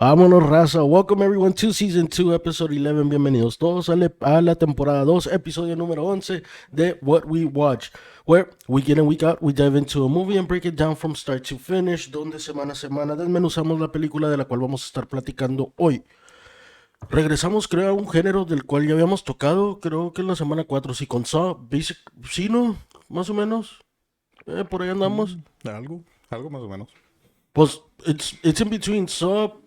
Vámonos, raza. Welcome everyone to Season 2, Episode 11. Bienvenidos todos a la temporada 2, episodio número 11 de What We Watch, where week in and week out we dive into a movie and break it down from start to finish, donde semana a semana desmenuzamos la película de la cual vamos a estar platicando hoy. Regresamos, creo, a un género del cual ya habíamos tocado, creo que en la semana 4, sí, con Saw, Basic, sí, ¿no? Más o menos. Por ahí andamos. Algo más o menos. Pues, it's in between Saw,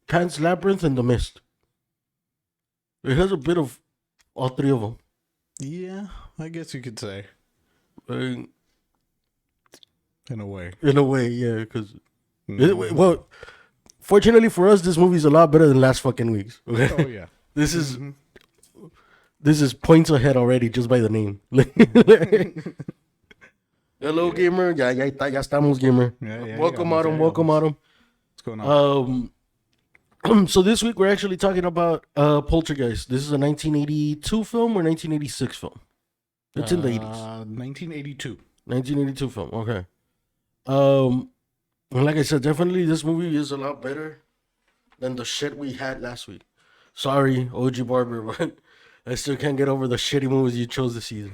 Pan's Labyrinth, and The Mist. It has a bit of all three of them. Yeah, I guess you could say. In a way. In a way, yeah, because... Well, fortunately for us, this movie's a lot better than last fucking week's. Okay? Oh, yeah. This is points ahead already just by the name. Hello, gamer. Ya estamos, gamer. Yeah, welcome, Autumn. Welcome, Autumn. What's going on? So this week we're actually talking about Poltergeist. This is a 1982 film or 1986 film? It's in the 80s. 1982. 1982 film, okay. Like I said, definitely this movie is a lot better than the shit we had last week. Sorry, OG Barber, but I still can't get over the shitty movies you chose this season.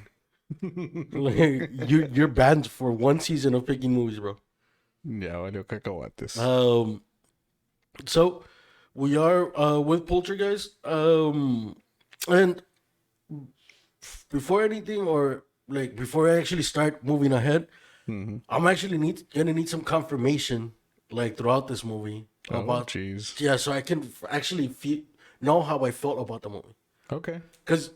Like, you're banned for one season of picking movies, bro. Yeah, valió cacahuates. So we are with Poltergeist. And before anything, or like before I actually start moving ahead, I'm actually gonna need some confirmation, like throughout this movie about. Jeez. Yeah, so I can actually know how I felt about the movie. Okay. Because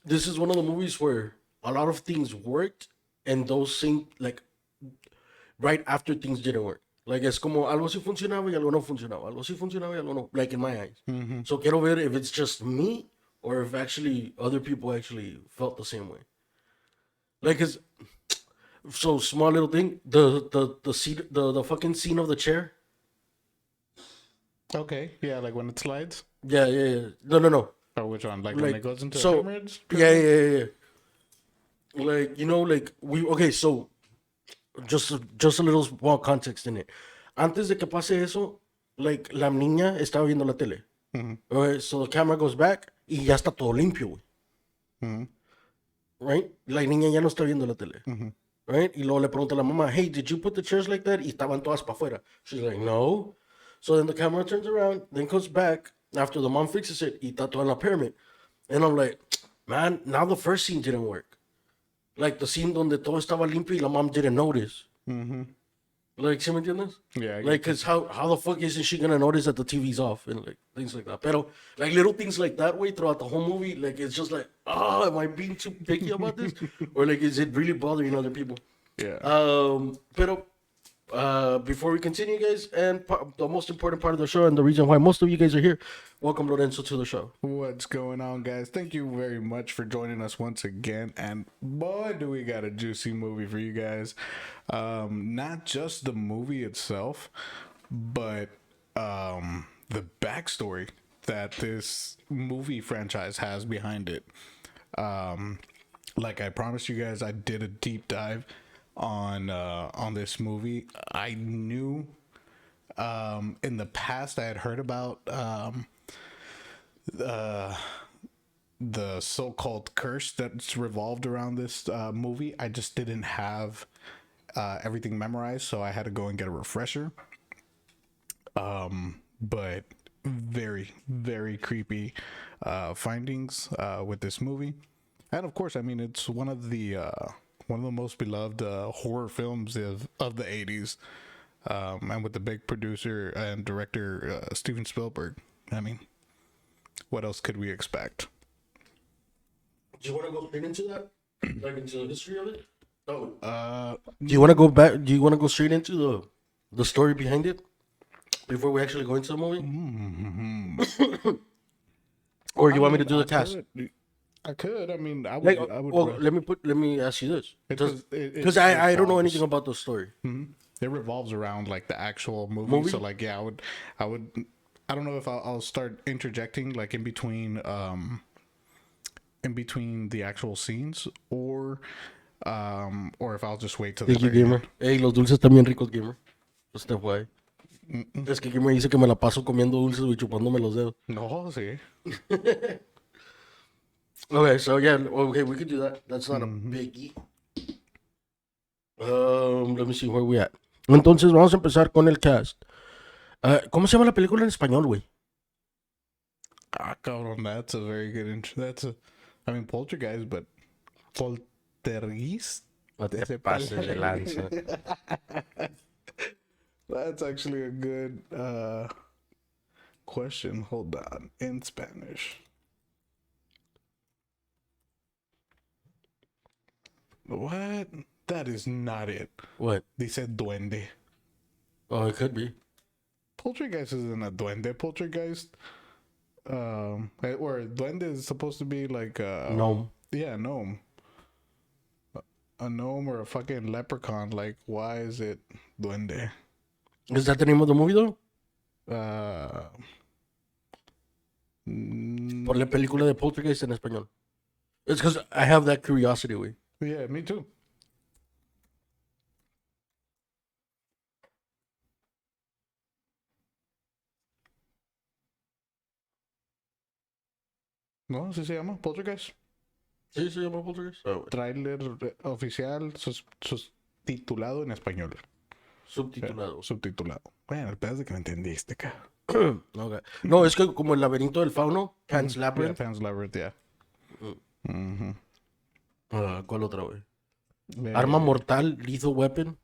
this is one of the movies where a lot of things worked, and those things, like right after things didn't work. Like, es como algo sí funcionaba y algo no funcionaba. Algo sí funcionaba y algo no. Like, in my eyes. So, quiero ver if it's just me or if actually other people actually felt the same way. Like, so small little thing. The seat, the fucking scene of the chair. Okay, yeah, like when it slides. Yeah. No. Or which one? Like when it goes into so, hemorrhage? yeah. Like, like so just a little small context in it. Antes de que pase eso, like, la niña estaba viendo la tele. Alright, so the camera goes back y ya está todo limpio, güey. Right? La niña ya no está viendo la tele. Right? Y luego le pregunta a la mamá, hey, did you put the chairs like that? Y estaban todas para afuera. She's like, no. So then the camera turns around, then comes back after the mom fixes it y está todo en la pyramid. And I'm like, man, now the first scene didn't work. Like the scene donde todo estaba limpio y la mom didn't notice. Like, ¿sí me entiendes? Yeah. Like, cause how the fuck isn't she gonna notice that the TV's off and like things like that? Pero like little things like that way throughout the whole movie, like it's just like, oh, am I being too picky about this, or like is it really bothering other people? Yeah. Pero before we continue, guys, and the most important part of the show and the reason why most of you guys are here, welcome Lorenzo to the show. What's going on, guys? Thank you very much for joining us once again. And boy, do we got a juicy movie for you guys. Not just the movie itself, but the backstory that this movie franchise has behind it. Like I promised you guys, I did a deep dive on this movie. I knew in the past I had heard about the so-called curse that's revolved around this movie. I just didn't have everything memorized, so I had to go and get a refresher. But very, very creepy findings with this movie. And of course, I mean, it's one of the most beloved horror films of the 80s, and with the big producer and director Steven Spielberg. I mean, what else could we expect? Do you want to go straight into that, like into the history of it? Oh, do you want to go back? Do you want to go straight into the story behind it before we actually go into the movie? Or you want me to do the cast? I could. I mean, I would. Like, I would. well, let me ask you this, because it I don't know revolves- anything about the story. It revolves around like the actual movie. So like, yeah, I would. I don't know if I'll start interjecting like in between the actual scenes, or if I'll just wait till the Thank you, very gamer. end. Hey, los dulces también ricos, gamer. Just FYI. Es que gamer dice que me la paso comiendo dulces y chupándome los dedos. No, sí. Okay, so yeah, okay, we could do that. That's not a biggie. Let me see where we at. Entonces vamos a empezar con el cast. ¿Cómo se llama la película en español, güey? Ah, cabrón, that's a very good intro. I mean, poltergeist, but poltergeist. No te pases de lanza. That's actually a good question. Hold on, in Spanish. What? That is not it. What? Dice duende. Oh, it could be. Poltergeist isn't a duende. Poltergeist, or duende is supposed to be like Gnome. Yeah, gnome. A gnome or a fucking leprechaun. Like, why is it duende? Is that the name of the movie, though? Por la película de Poltergeist en español. It's because I have that curiosity, güey. Yeah, me too. No, así se llama, Poltergeist. ¿Sí se llama Poltergeist? Oh, Tráiler oficial subtitulado en español. subtitulado. Subtitulado. Bueno, el pedazo de que me entendiste, cabrón. Okay. No, es que como el laberinto del fauno, Pan's Labyrinth. Yeah, Pan's Labyrinth, yeah. ¿Cuál otra, güey? Arma mortal, lethal weapon.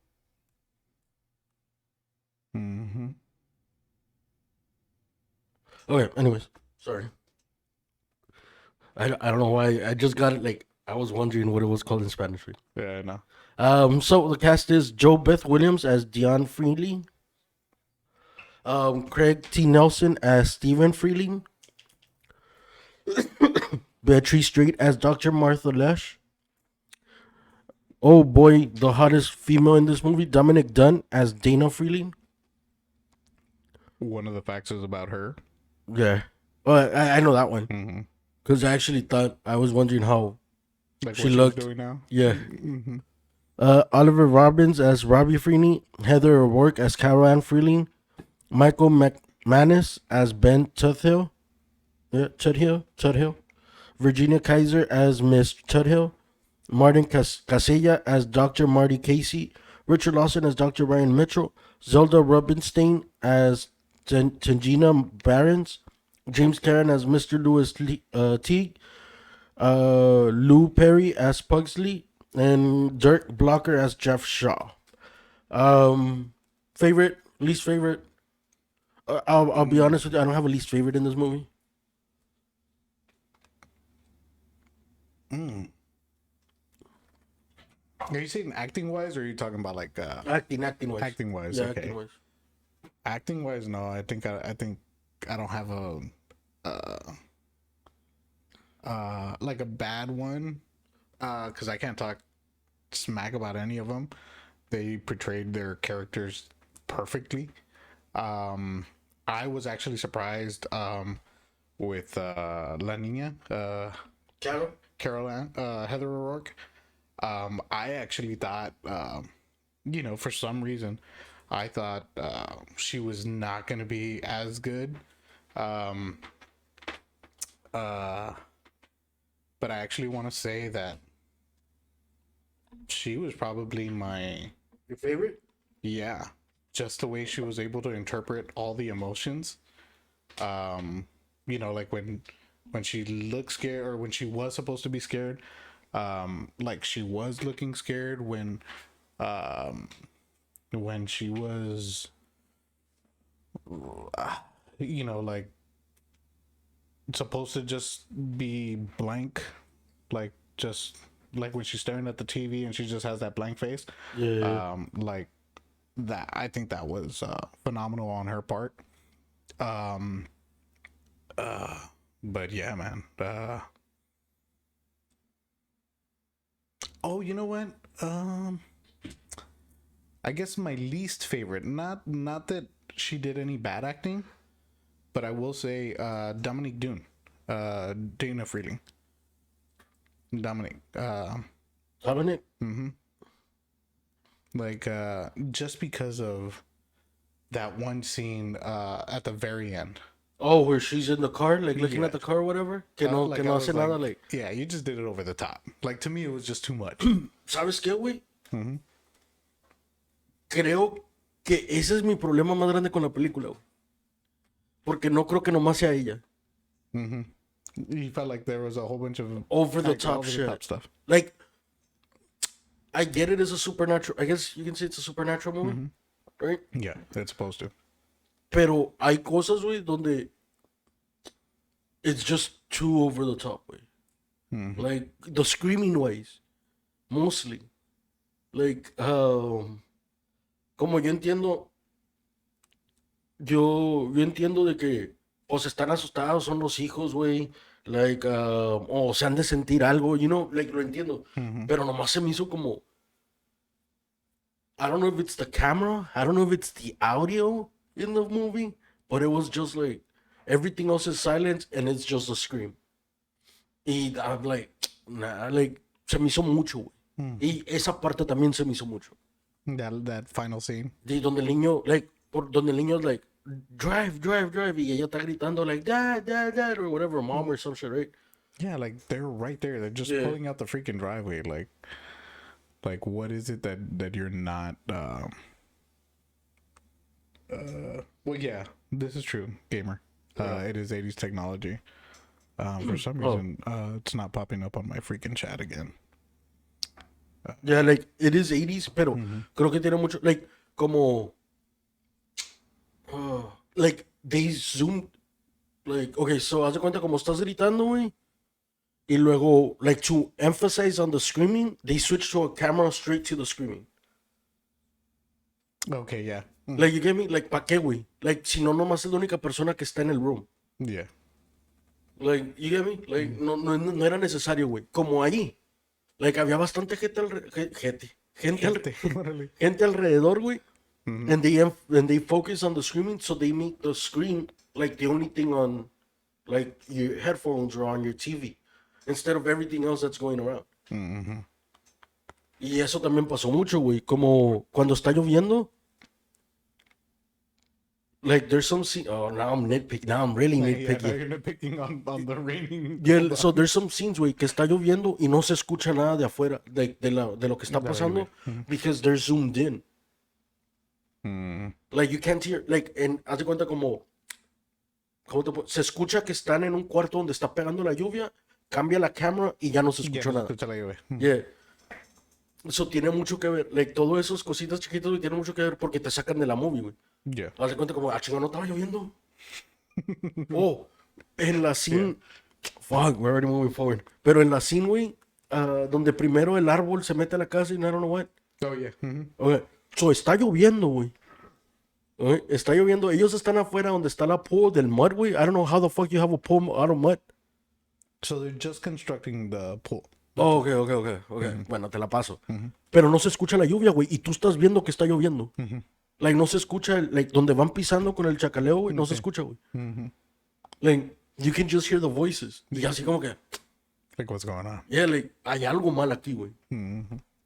Okay, anyways, sorry. I don't know why. I just got it. Like, I was wondering what it was called in Spanish. Yeah, I know. So the cast is Joe Beth Williams as Dion Freely, Craig T. Nelson as Stephen Freeling. Beatrice Straight as Dr. Martha Lesh. Oh boy, the hottest female in this movie, Dominic Dunn as Dana Freeling. One of the facts is about her. Yeah. I know that one. Mm-hmm. Because I actually thought, I was wondering how Like she what looked. she's doing now. Yeah. Mm-hmm. Oliver Robbins as Robbie Freeling. Heather O'Rourke as Carol Ann Freeling. Michael McManus as Ben Tudhill. Yeah, Tudhill. Virginia Kaiser as Miss Tudhill. Martin Casella as Dr. Marty Casey. Richard Lawson as Dr. Ryan Mitchell. Zelda Rubinstein as Tangina Barons. James Karen as Mr. Lewis Teague. Lou Perry as Pugsley. And Dirk Blocker as Jeff Shaw. Favorite, least favorite. I'll be honest with you. I don't have a least favorite in this movie. Are you saying acting wise, or are you talking about like Acting wise. acting wise? Yeah, Okay. acting wise. Acting wise, no. I think I don't have a like a bad one, because I can't talk smack about any of them. They portrayed their characters perfectly. I was actually surprised with La Nina, Carol? Carol Ann, Heather O'Rourke. I actually thought, for some reason, I thought she was not going to be as good. But I actually want to say that she was probably my, Your favorite? yeah, just the way she was able to interpret all the emotions. Like when she looked scared, or when she was supposed to be scared, like she was looking scared when she was, like supposed to just be blank, like just like when she's staring at the TV and she just has that blank face. Yeah. Like that, I think that was phenomenal on her part. But yeah, man. Oh, you know what? I guess my least favorite, not that she did any bad acting, but I will say Dominique Dune, Dana Freeling. Dominic. Dominic? Like just because of that one scene at the very end. Oh, where she's in the car, like looking Yeah. at the car or whatever. Que no, Like, que I no was hace nada, like. yeah, you just did it over the top. Like, to me, it was just too much. ¿Sabes qué, güey? Creo que ese es mi problema más grande con la película, güey. Porque no creo que nomás sea ella. You felt like there was a whole bunch of Over the top shit. stuff. Like, I get it as a supernatural. I guess you can say it's a supernatural movie, right? Yeah, it's supposed to. Pero hay cosas, güey, donde it's just too over the top, güey. Like, the screaming ways, mostly. Like, como yo entiendo de que o se están asustados, son los hijos, güey. Like, o se han de sentir algo, like, lo entiendo. Pero nomás se me hizo como, I don't know if it's the camera, I don't know if it's the audio in the movie, but it was just like, everything else is silent and it's just a scream. Y I'm like, nah, like, se me hizo mucho, güey. Y esa parte también se me hizo mucho. That final scene. De donde el niño, like, donde el niño es like, drive, y ella está gritando like, dad, or whatever, mom or some shit, right? Yeah, like they're right there. They're just pulling out the freaking driveway. Like what is it that you're not? Well, yeah, this is true, gamer. It is 80s technology. For some reason, it's not popping up on my freaking chat again. Yeah, like, it is 80s, pero creo que tiene mucho, like, como, like, they zoomed, like, okay, so haz de cuenta como estás gritando, güey, y luego, like, to emphasize on the screaming, they switched to a camera straight to the screaming. Okay, yeah. Like, you get me? Like, ¿pa' qué, güey? Like, si no, nomás es la única persona que está en el room. Yeah. Like, you get me? Like, no era necesario, güey. Como ahí. Like, había bastante Gente, órale. gente alrededor, güey. And they focus on the screaming, so they make the screen like the only thing on, like, your headphones or on your TV, instead of everything else that's going around. Y eso también pasó mucho, güey. Como cuando está lloviendo, like, there's some scene. Oh, now I'm nitpicking. Now I'm really Yeah, now nitpicking. you're nitpicking on the raining. Yeah, so there's some scenes, güey, que está lloviendo y no se escucha nada de afuera, de lo que está De la pasando, lluvia. because they're zoomed in. Like, you can't hear, like, haz de cuenta como, se escucha que están en un cuarto donde está pegando la lluvia, cambia la cámara y ya no se Ya escucha no se nada. escucha la lluvia. Yeah. Eso tiene mucho que ver, like, todo esos cositas chiquitas, güey, tienen mucho que ver porque te sacan de la movie, güey. Yeah. Haz de cuenta como, chingón, no estaba lloviendo. Oh, en la scene, fuck, we're already moving forward. Pero en la scene, güey, donde primero el árbol se mete a la casa y no, I don't know what. Oh, yeah. Okay. So, está lloviendo, güey. Okay. Está lloviendo. Ellos están afuera donde está la pool del mud, güey. I don't know how the fuck you have a pool out of mud. So they're just constructing the pool. Oh, ok. Bueno, te la paso. Pero no se escucha la lluvia, güey. Y tú estás viendo que está lloviendo. Like, no se escucha, like, donde van pisando con el chacaleo, güey. No se escucha, güey. Like, you can just hear the voices. Y así como que, Like, what's going on? yeah, like, hay algo mal aquí, güey.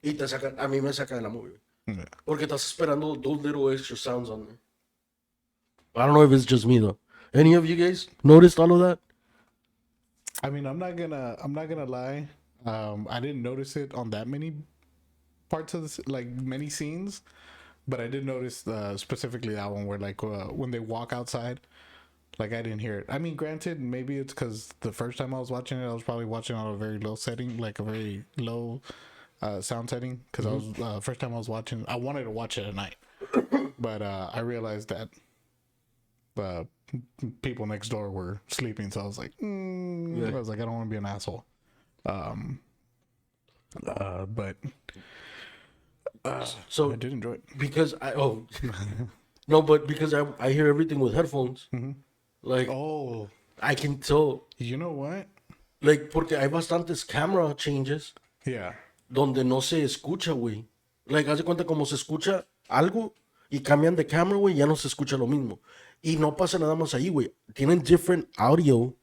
Y te saca, a mí me saca de la movie, güey. Yeah. Porque estás esperando those little extra sounds on there. I don't know if it's just me, though. Any of you guys noticed all of that? I mean, I'm not gonna lie. I didn't notice it on that many parts of this, like many scenes, but I did notice specifically that one where, like, when they walk outside, like, I didn't hear it. I mean, granted, maybe it's because the first time I was watching it, I was probably watching on a very low setting, like a very low sound setting, because I was first time I was watching, I wanted to watch it at night, but I realized that the people next door were sleeping, so I was like, I was like, I don't want to be an asshole. But So, I did enjoy it. because no, but because I hear everything with headphones. Like, Oh, I can tell, you know what? like, porque hay bastantes camera changes Yeah. donde no se escucha, güey. Like, haz de cuenta como se escucha algo y cambian de camera, güey, ya no se escucha lo mismo. Y no pasa nada más ahí, güey. Tienen different audio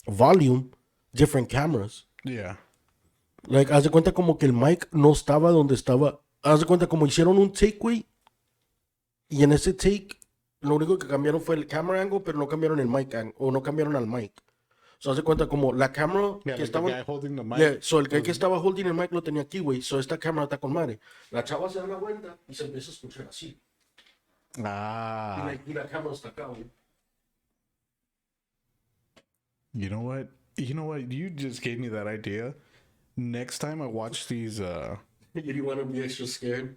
volume, different cameras. Yeah. Like, haz de cuenta como que el mic no estaba donde estaba. Haz de cuenta como hicieron un take, güey. Y en ese take, lo único que cambiaron fue el camera angle, pero no cambiaron el mic angle, o no cambiaron al mic. So, haz de cuenta como la cámara Yeah, que like estaba. the guy holding the mic. Yeah, so el que estaba holding el mic lo tenía aquí, güey. So esta cámara está con madre. La chava se da la vuelta y se empieza a escuchar así. Ah, Y la cámara está acá, güey. you know what? You know what? You just gave me that idea. Next time I watch these, You didn't want to be extra scared.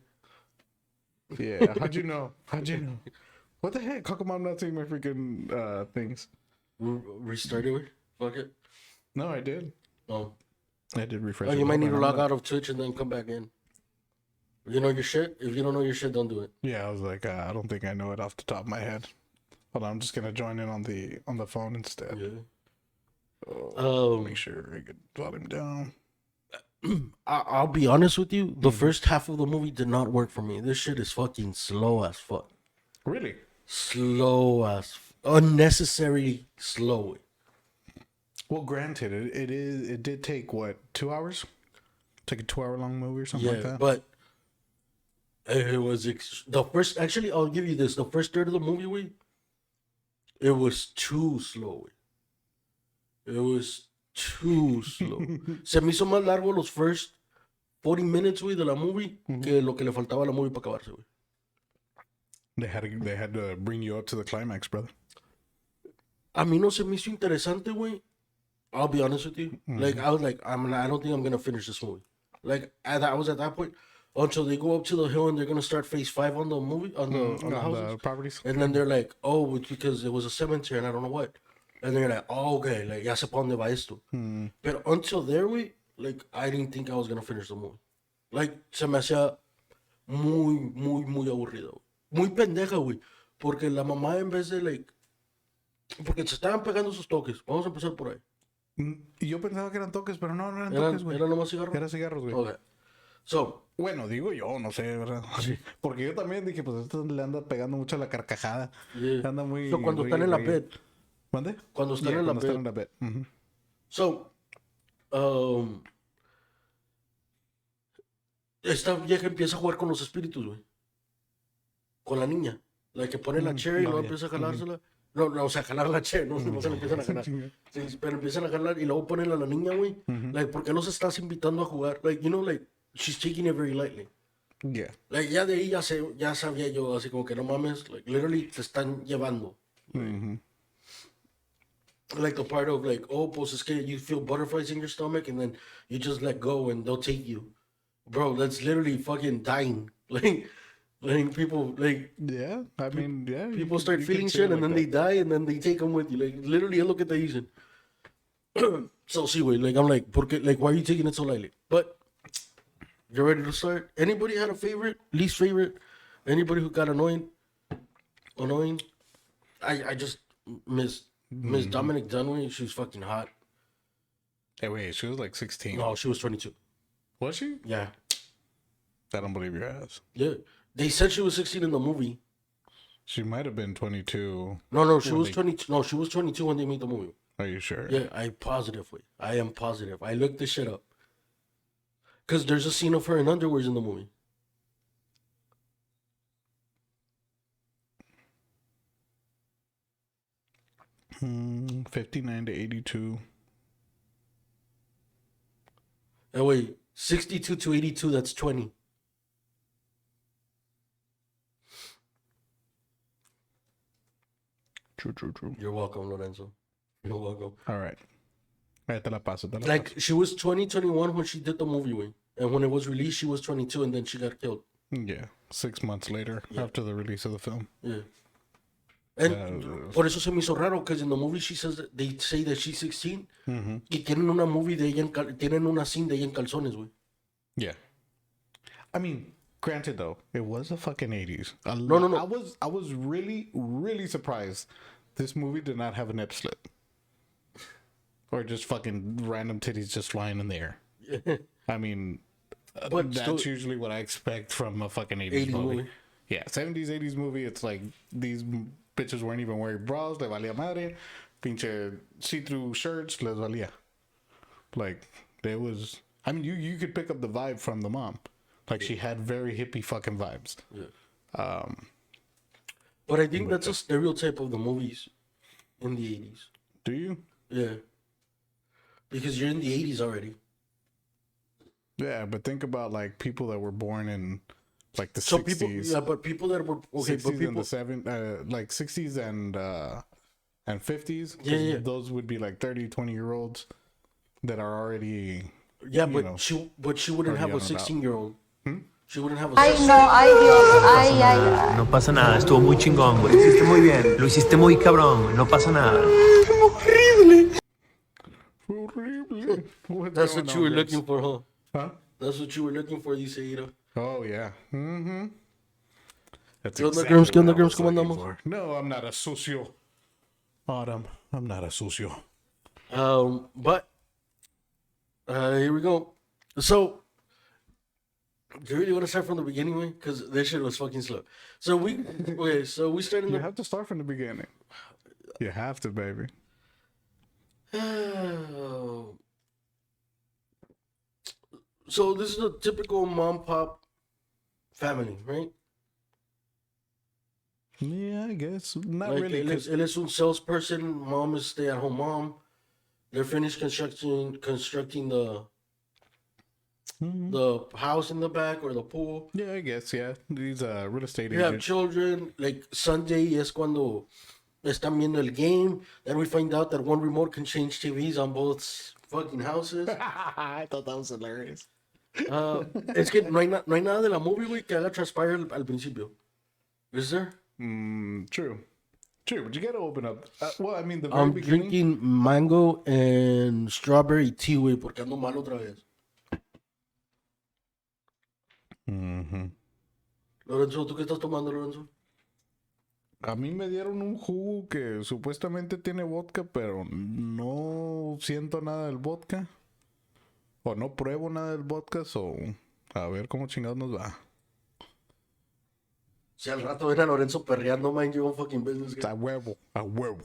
yeah. How'd you know? How'd you know? What the heck? How come I'm not seeing my freaking things? Restart it, güey. Fuck it. No, I did. Oh. I did refresh. Oh, it. you might Hold need to on, log I'm out of Twitch and then come back in. You know your shit? If you don't know your shit, don't do it. Yeah, I was like, I don't think I know it off the top of my head. Hold on, I'm just gonna join in on the phone instead. Yeah. Make sure I get volume down. I'll be honest with you. The first half of the movie did not work for me. This shit is fucking slow as fuck. Really? Slow as unnecessarily slow. Well, granted, it did take what, 2 hours? Take a 2 hour long movie or something like that. But it was the first. Actually, I'll give you this: the first third of the movie, it was too slow. It was too slow. Se me hizo más largo los first 40 minutes, güey, de la movie que lo que le faltaba a la movie para acabarse, güey. They had to bring you up to the climax, brother. A mí no se me hizo interesante, güey. I'll be honest with you. Like, I was like, I don't think I'm gonna finish this movie. Like, I was at that point until they go up to the hill and they're gonna start phase 5 on the movie on the houses. The properties. And then they're like, oh, it's because it was a cemetery and I don't know what. And they're like, oh, okay, like, ya sé pa' dónde va esto. But until there, güey, like, I didn't think I was gonna finish the movie. Like, se me hacía muy aburrido. muy pendeja, güey. Porque la mamá en vez de, like, porque se estaban pegando sus toques. Vamos a empezar por ahí. Y yo pensaba que eran toques, pero no eran ¿Eran, toques, güey. eran nomás cigarros? Eran cigarros, güey. Ok. So, Bueno, digo yo, no sé, ¿verdad? sí. Porque yo también dije, pues esto le anda pegando mucho a la carcajada. Yeah. Anda muy, So, cuando están muy en la reír. bed. ¿Mande? Cuando están Yeah, en la cuando están bed. en la bed. Ujú. So, esta vieja empieza a jugar con los espíritus, güey. Con la niña. La que pone la chair y No, luego ya. empieza a jalársela. No, no, o sea, jalar la chair, no se la empiezan a jalar. Sí, pero empiezan a jalar y luego ponen a la niña, güey. Like, ¿por qué los estás invitando a jugar? Like, you know, like, she's taking it very lightly. Yeah. Like, ya de ahí ya sabía yo, así como que no mames, like, literally te están llevando. Like the part of like, oh, pues es que you feel butterflies in your stomach and then you just let go and they'll take you. Bro, that's literally fucking dying. Like people, like, Yeah, I mean, yeah. people start feeling shit and then they die and then they take them with you. Like, literally, es lo que te dicen. So, sí, güey, like, I'm like, like, why are you taking it so lightly? But, you're ready to start? Anybody had a favorite? Least favorite? Anybody who got annoying? I just Miss Dominic Dunaway, she was fucking hot. Hey, wait, she was like 16. No, she was 22. Was she? Yeah. I don't believe your ass. Yeah. They said she was 16 in the movie. She might have been 22. No, she was 22. No, she was 22 when they made the movie. Are you sure? Yeah, I am positive. I looked this shit up. Because there's a scene of her in underwears in the movie. Hmm, 59 to 82. Oh, wait. 62 to 82, that's 20. True. You're welcome, Lorenzo. You're welcome. All right. Ahí te la paso, te la Like, paso. she was 21 when she did the movie, güey. And when it was released, she was 22 and then she got killed. Yeah, 6 months later after the release of the film. Yeah. And por eso se me hizo raro, because in the movie she says that they say that she's 16 y tienen una movie de ella tienen una scene de ella en calzones, güey. Yeah. I mean, granted though, it was the fucking 80s. No. I was really surprised this movie did not have a nip slip. Or just fucking random titties just flying in the air. I mean, But that's usually what I expect from a fucking 80s movie. Yeah, 70s, 80s movie, it's like these bitches weren't even wearing bras, le valía madre. Pinche see-through shirts, les valía. Like, there was... I mean, you could pick up the vibe from the mom. Like, she had very hippie fucking vibes. Yeah. But I think that's a stereotype of the movies in the 80s. Do you? Yeah. Because you're in the 80s already. Yeah, but think about, like, people that were born in, like, the So 60s. people, yeah, but people that were... Okay, 60s but people... and the like 60s and 50s. Yeah. Those would be like 30, 20-year-olds that are already... Yeah, you but know, she wouldn't have a 16-year-old. She wouldn't have a... Ay, no, ay, Dios, ay. No pasa nada, estuvo muy chingón, güey. Lo hiciste muy bien, lo hiciste muy cabrón, güey. No pasa nada. Horrible. That's what you were looking for, huh? Huh? That's what you were looking for, dice Ira. Oh, yeah. Mm-hmm. That's ¿Qué onda, exactly Grims? ¿Qué onda, what I Grims? was ¿Cómo looking andamos? for. No, I'm not a socio. Autumn, I'm not a socio. But here we go. So, do you really want to start from the beginning, way? Because this shit was fucking slow. So we started. You have to start from the beginning. You have to, baby. So this is a typical mom pop family, right? Yeah, I guess. Not Like, really. él es un salesperson. Mom is stay-at-home mom. They're finished constructing the house in the back or the pool. Yeah, I guess, yeah. These real estate You have agents. children. Like Sunday es cuando están viendo el game. Then we find out that one remote can change TVs on both fucking houses. I thought that was hilarious. Es que no hay nada de la movie, güey, que haga transpire al principio. Is there? True, but you gotta open up. Well, I mean, the very I'm beginning. drinking mango and strawberry tea, güey, porque ando mal otra vez. Mm-hmm. Lorenzo, ¿tú qué estás tomando, Lorenzo? A mí me dieron un jugo que supuestamente tiene vodka, pero no siento nada del vodka. O no pruebo nada del vodka, so a ver cómo chingados nos va. Si al rato ven a Lorenzo perreando, mind your own fucking business. A huevo, a huevo.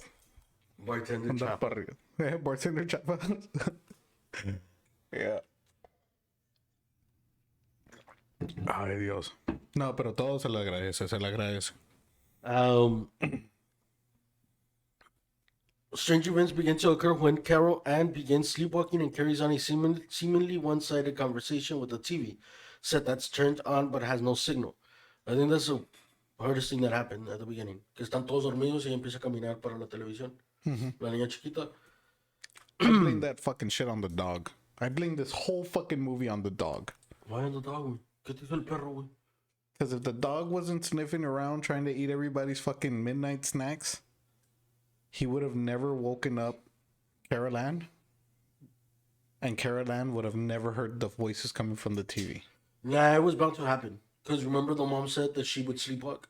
Bartender Anda chapa. para arriba. Bartender chapa. Yeah. Ay, Dios. No, pero todo se le agradece, se le agradece. Strange events begin to occur when Carol Ann begins sleepwalking and carries on a seemingly one-sided conversation with the TV set that's turned on but has no signal. I think that's the hardest thing that happened at the beginning. Que están todos dormidos y ella empieza a caminar para la televisión. La niña chiquita. I blame that fucking shit on the dog. I blame this whole fucking movie on the dog. Why on the dog, güey? ¿Qué te hizo el perro, güey? Because if the dog wasn't sniffing around trying to eat everybody's fucking midnight snacks, he would have never woken up Carol Ann. And Carol Ann would have never heard the voices coming from the TV. Nah, it was bound to happen. Because remember the mom said that she would sleepwalk?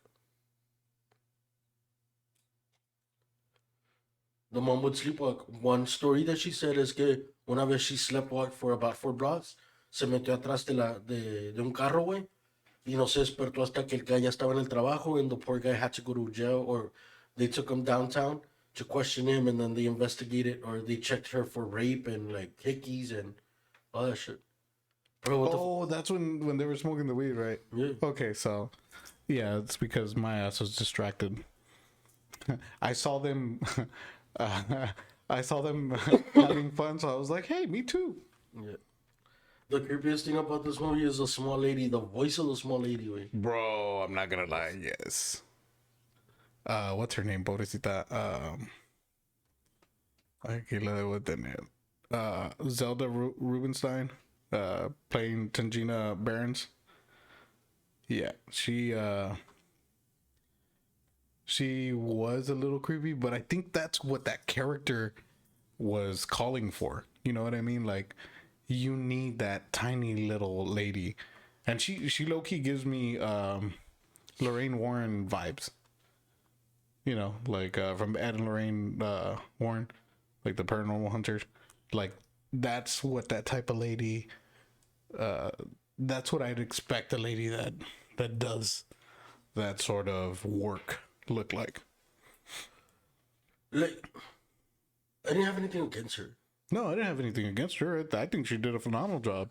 The mom would sleepwalk. One story that she said is que una vez she sleptwalked for about 4 blocks, se metió atrás de un carro, güey, y no se despertó hasta que el guy ya estaba en el trabajo, and the poor guy had to go to jail, or they took him downtown to question him, and then they investigated, or they checked her for rape and, like, hickeys and all that shit. Bro, what Oh, that's when they were smoking the weed, right? Yeah. Okay, so yeah, it's because my ass was distracted. I saw them having fun, so I was like, "Hey, me too." Yeah. The creepiest thing about this movie is the small lady, the voice of the small lady, güey. Bro, I'm not gonna lie. Yes. What's her name, pobrecita? Aquí la debo tener. Zelda Rubinstein, playing Tangina Barons. Yeah, she was a little creepy, but I think that's what that character was calling for. You know what I mean? Like, you need that tiny little lady, and she low key gives me Lorraine Warren vibes. You know, like from Ed and Lorraine Warren, like the Paranormal Hunters. Like, that's what that type of lady. That's what I'd expect a lady that does that sort of work look like. Like, I didn't have anything against her. No, I didn't have anything against her. I think she did a phenomenal job,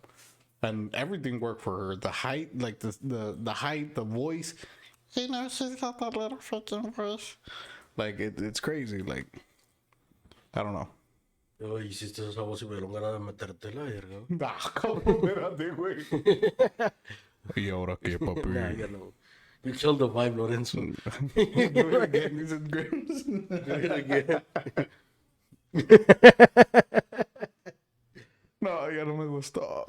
and everything worked for her. The height, like the height, the voice. You know, she's got that little freaking voice. Like it's crazy. Like, I don't know. Yo, hiciste esa voz y me dieron ganas de meterte la verga. Ah, cabrón, espérate, güey. ¿Y ahora qué, papi? Nah, ya no. You killed the vibe, Lorenzo. Do it again. He said, "Grims." Do it again. No, ya no me gustó.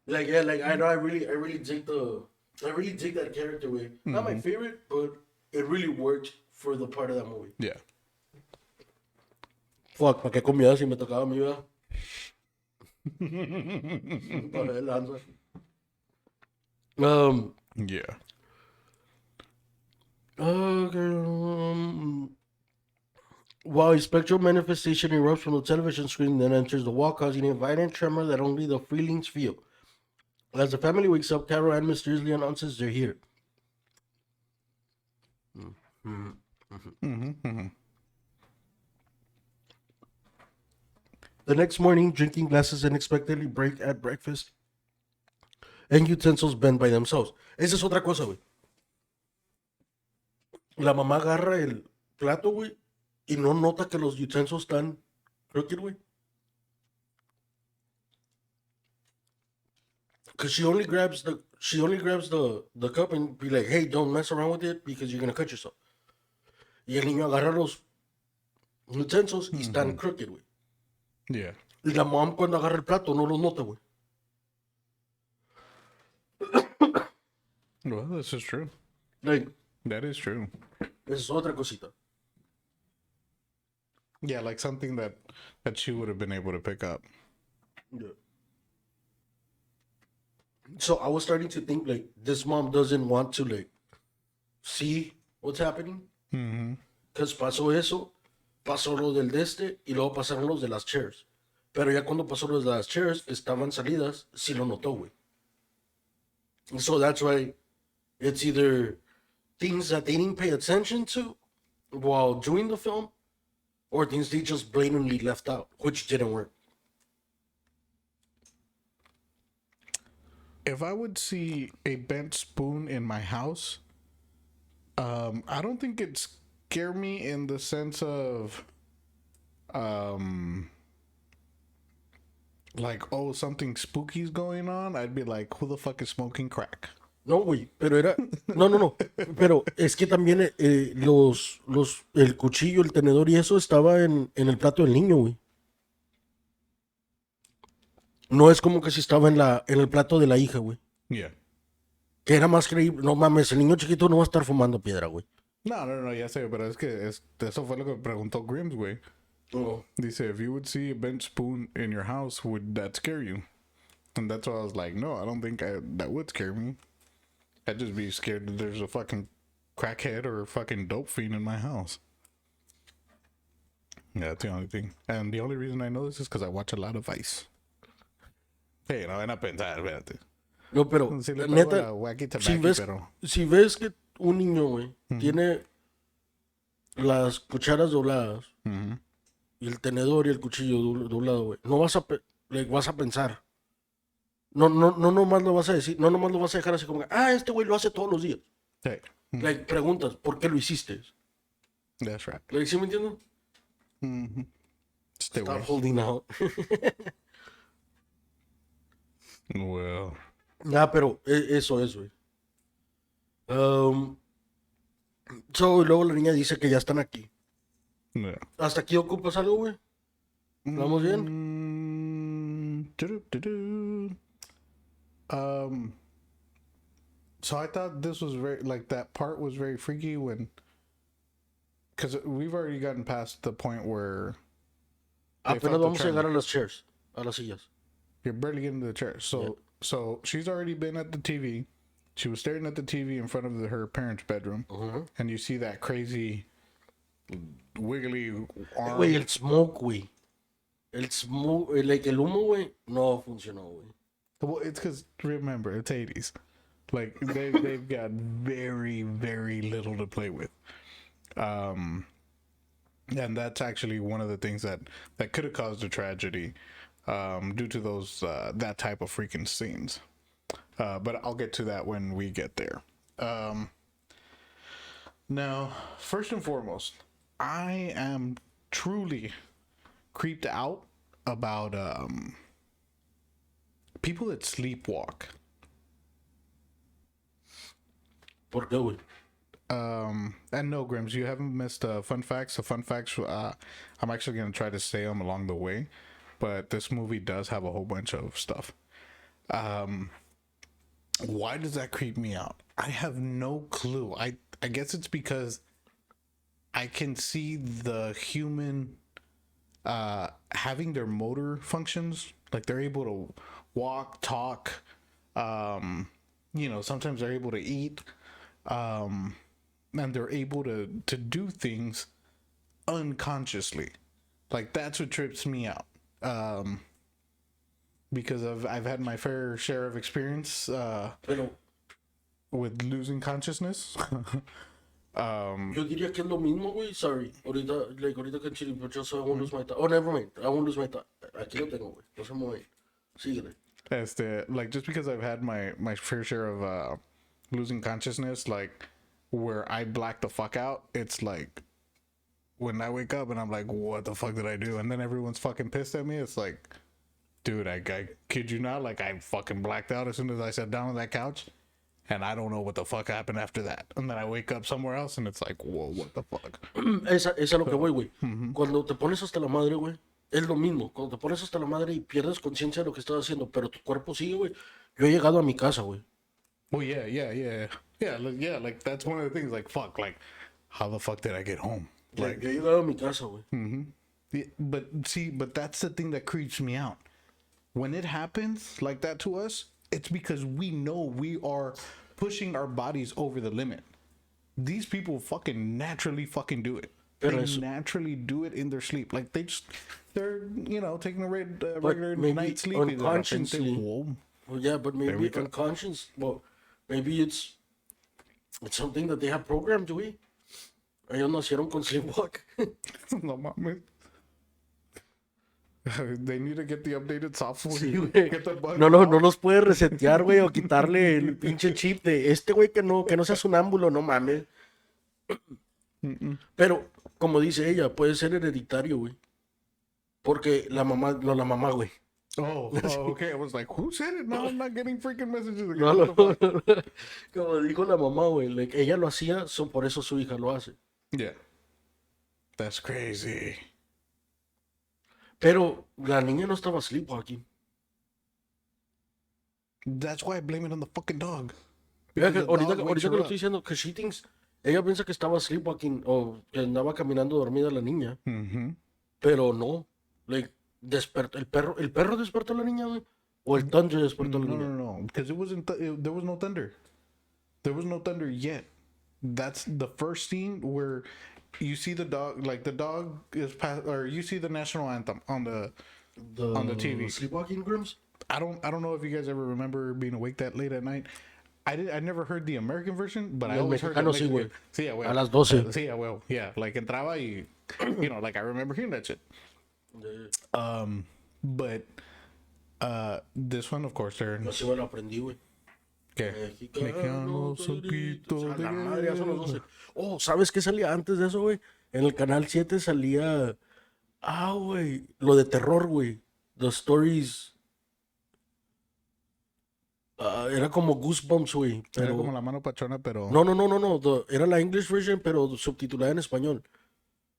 Like, yeah, like I know I really dig that character, way. Not my favorite, but it really worked for the part of that movie. Yeah. Fuck, ¿para qué comida si me tocaba a mí, verdad? Para el lanza. Yeah. Okay. While a spectral manifestation erupts from the television screen, then enters the wall, causing a violent tremor that only the Freelings feel. As the family wakes up, Carol Ann mysteriously announces they're here. The next morning, drinking glasses unexpectedly break at breakfast, and utensils bend by themselves. Esa es otra cosa, güey. La mamá agarra el plato, güey, y no nota que los utensils están crooked, güey. Because she only grabs the cup and be like, hey, don't mess around with it because you're gonna cut yourself. Y el niño agarra los utensils y están crooked, güey. Yeah. Y la mom cuando agarra el plato no los nota, güey. Well, this is true. Like, That is true. esa es otra cosita. Yeah, like something that she would have been able to pick up. Yeah. So I was starting to think, like, this mom doesn't want to, like, see what's happening. Because pasó eso, pasó lo del de este, y luego pasaron los de las chairs. Pero ya cuando pasó los de las chairs, estaban salidas, sí lo notó, güey. So that's why it's either things that they didn't pay attention to while doing the film, or things they just blatantly left out, which didn't work. If I would see a bent spoon in my house, I don't think it'd scare me in the sense of, like, oh, something spooky's going on. I'd be like, who the fuck is smoking crack? No, güey, pero era... No. Pero es que también el cuchillo, el tenedor y eso estaba en el plato del niño, güey. No es como que si estaba en el plato de la hija, güey. Yeah. Que era más creíble. No mames, el niño chiquito no va a estar fumando piedra, güey. No, ya sé, pero es que eso fue lo que preguntó Grims, güey. Oh. Dice, if you would see a bent spoon in your house, would that scare you? And that's why I was like, no, I don't think that would scare me. I'd just be scared that there's a fucking crackhead or a fucking dope fiend in my house. Yeah, that's the only thing. And the only reason I know this is because I watch a lot of Vice. Hey, no van a pensar, espérate. No, pero, Sí le pego neta, la wacky si tobacco, ves, pero... si ves que un niño, güey, tiene las cucharas dobladas y el tenedor y el cuchillo doblado, güey, no vas vas a pensar. No nomás lo vas a decir, no nomás lo vas a dejar así como, este güey lo hace todos los días. Hey, Like, preguntas, ¿por qué lo hiciste? that's right. Like, ¿sí me entiendes? Stay Stop away. holding out. Well... Pero eso es, güey. So, y luego la niña dice que ya están aquí. Yeah. ¿Hasta aquí ocupas algo, güey? ¿Vamos bien? So I thought this was very, like, that part was very freaky when, because we've already gotten past the point where they Apenas felt the vamos a tremor. llegar a las chairs, a las sillas. You're barely getting to the chair. So she's already been at the TV. She was staring at the TV in front of her parents' bedroom, and you see that crazy wiggly arm. Güey, el smoke, güey. El smoke, like, el humo, güey, no funcionó, güey. Well, it's because, remember, it's 80s. Like, they've got very, very little to play with. And that's actually one of the things that could have caused a tragedy due to those that type of freaking scenes. But I'll get to that when we get there. Now, first and foremost, I am truly creeped out about people that sleepwalk. ¿Por qué, güey? And no, Grims, you haven't missed fun facts. The fun facts, I'm actually going to try to say them along the way, but this movie does have a whole bunch of stuff. Why does that creep me out? I have no clue. I guess it's because I can see the human having their motor functions, like they're able to walk, talk, sometimes they're able to eat, and they're able to do things unconsciously. Like, that's what trips me out. Because I've had my fair share of experience with losing consciousness. Yo diría que es lo mismo, güey. Sorry. Ahorita que en Chiripicho I won't lose my thought. Oh, never mind. I won't lose my thought. Aquí lo tengo, güey. No se mueve. Síguele. Like, just because I've had my fair share of losing consciousness, like, where I black the fuck out, it's like, when I wake up and I'm like, what the fuck did I do? And then everyone's fucking pissed at me. It's like, dude, I kid you not, like, I fucking blacked out as soon as I sat down on that couch, and I don't know what the fuck happened after that. And then I wake up somewhere else, and it's like, whoa, what the fuck? Esa es lo que voy, güey. Cuando te pones hasta la madre, güey, es lo mismo. Cuando te pones hasta la madre y pierdes conciencia de lo que estás haciendo, pero tu cuerpo sigue, güey. Yo he llegado a mi casa, güey. Well, yeah, like, that's one of the things, like, fuck, like, how the fuck did I get home? Like, Yo he llegado a mi casa, güey. yeah, but that's the thing that creeps me out. When it happens like that to us, it's because we know we are pushing our bodies over the limit. these people fucking naturally fucking do it. Pero They eso- naturally do it in their sleep. Like they're taking a But regular maybe night sleep. Y de repente, unconsciously. whoa. Well, yeah, but There we maybe go. unconscious. Well, maybe it's something that they have programmed, güey. Ellos nacieron con sleepwalk. No mames. They need to get the updated software. Sí, güey. Get the bug No out. los puedes resetear, güey, o quitarle el pinche chip de este güey que no sea sonámbulo, no mames. Pero, como dice ella, puede ser hereditario, güey. Porque la mamá, güey. Oh, okay. I was like, who said it? No, I'm not getting freaking messages again. No, What the fuck? como dijo la mamá, güey, like, ella lo hacía, por eso su hija lo hace. Yeah. That's crazy. Pero la niña no estaba sleepwalking. That's why I blame it on the fucking dog. Mira que Because the ahorita, dog wakes ahorita que her lo up. estoy diciendo, que she thinks, ella piensa que estaba sleepwalking o que andaba caminando dormida la niña, Mm-hmm. pero no. Like, despertó, el perro despertó a la niña, güey. O el thunder despertó a la niña. No. Because it wasn't. There was no thunder. There was no thunder yet. That's the first scene where you see the dog. Like the dog is or you see the national anthem on the TV. Sleepwalking Grims? I don't know if you guys ever remember being awake that late at night. I never heard the American version, but I El always heard mexicano the sí, güey. Mexican. Sí, güey. A las 12. Sí, güey. Yeah, like entraba y, like I remember hearing that shit. But this one, of course, they're Yo sí me lo aprendí, güey. ¿qué? Mexicano, solito a la de madre, ya son las guerra. 12. Oh, ¿sabes qué salía antes de eso, güey? En el canal 7 salía. Güey. Lo de terror, güey. The stories. Era como Goosebumps, güey. Era Pero. como la mano pachona, pero No. Era la English version, pero subtitulada en español.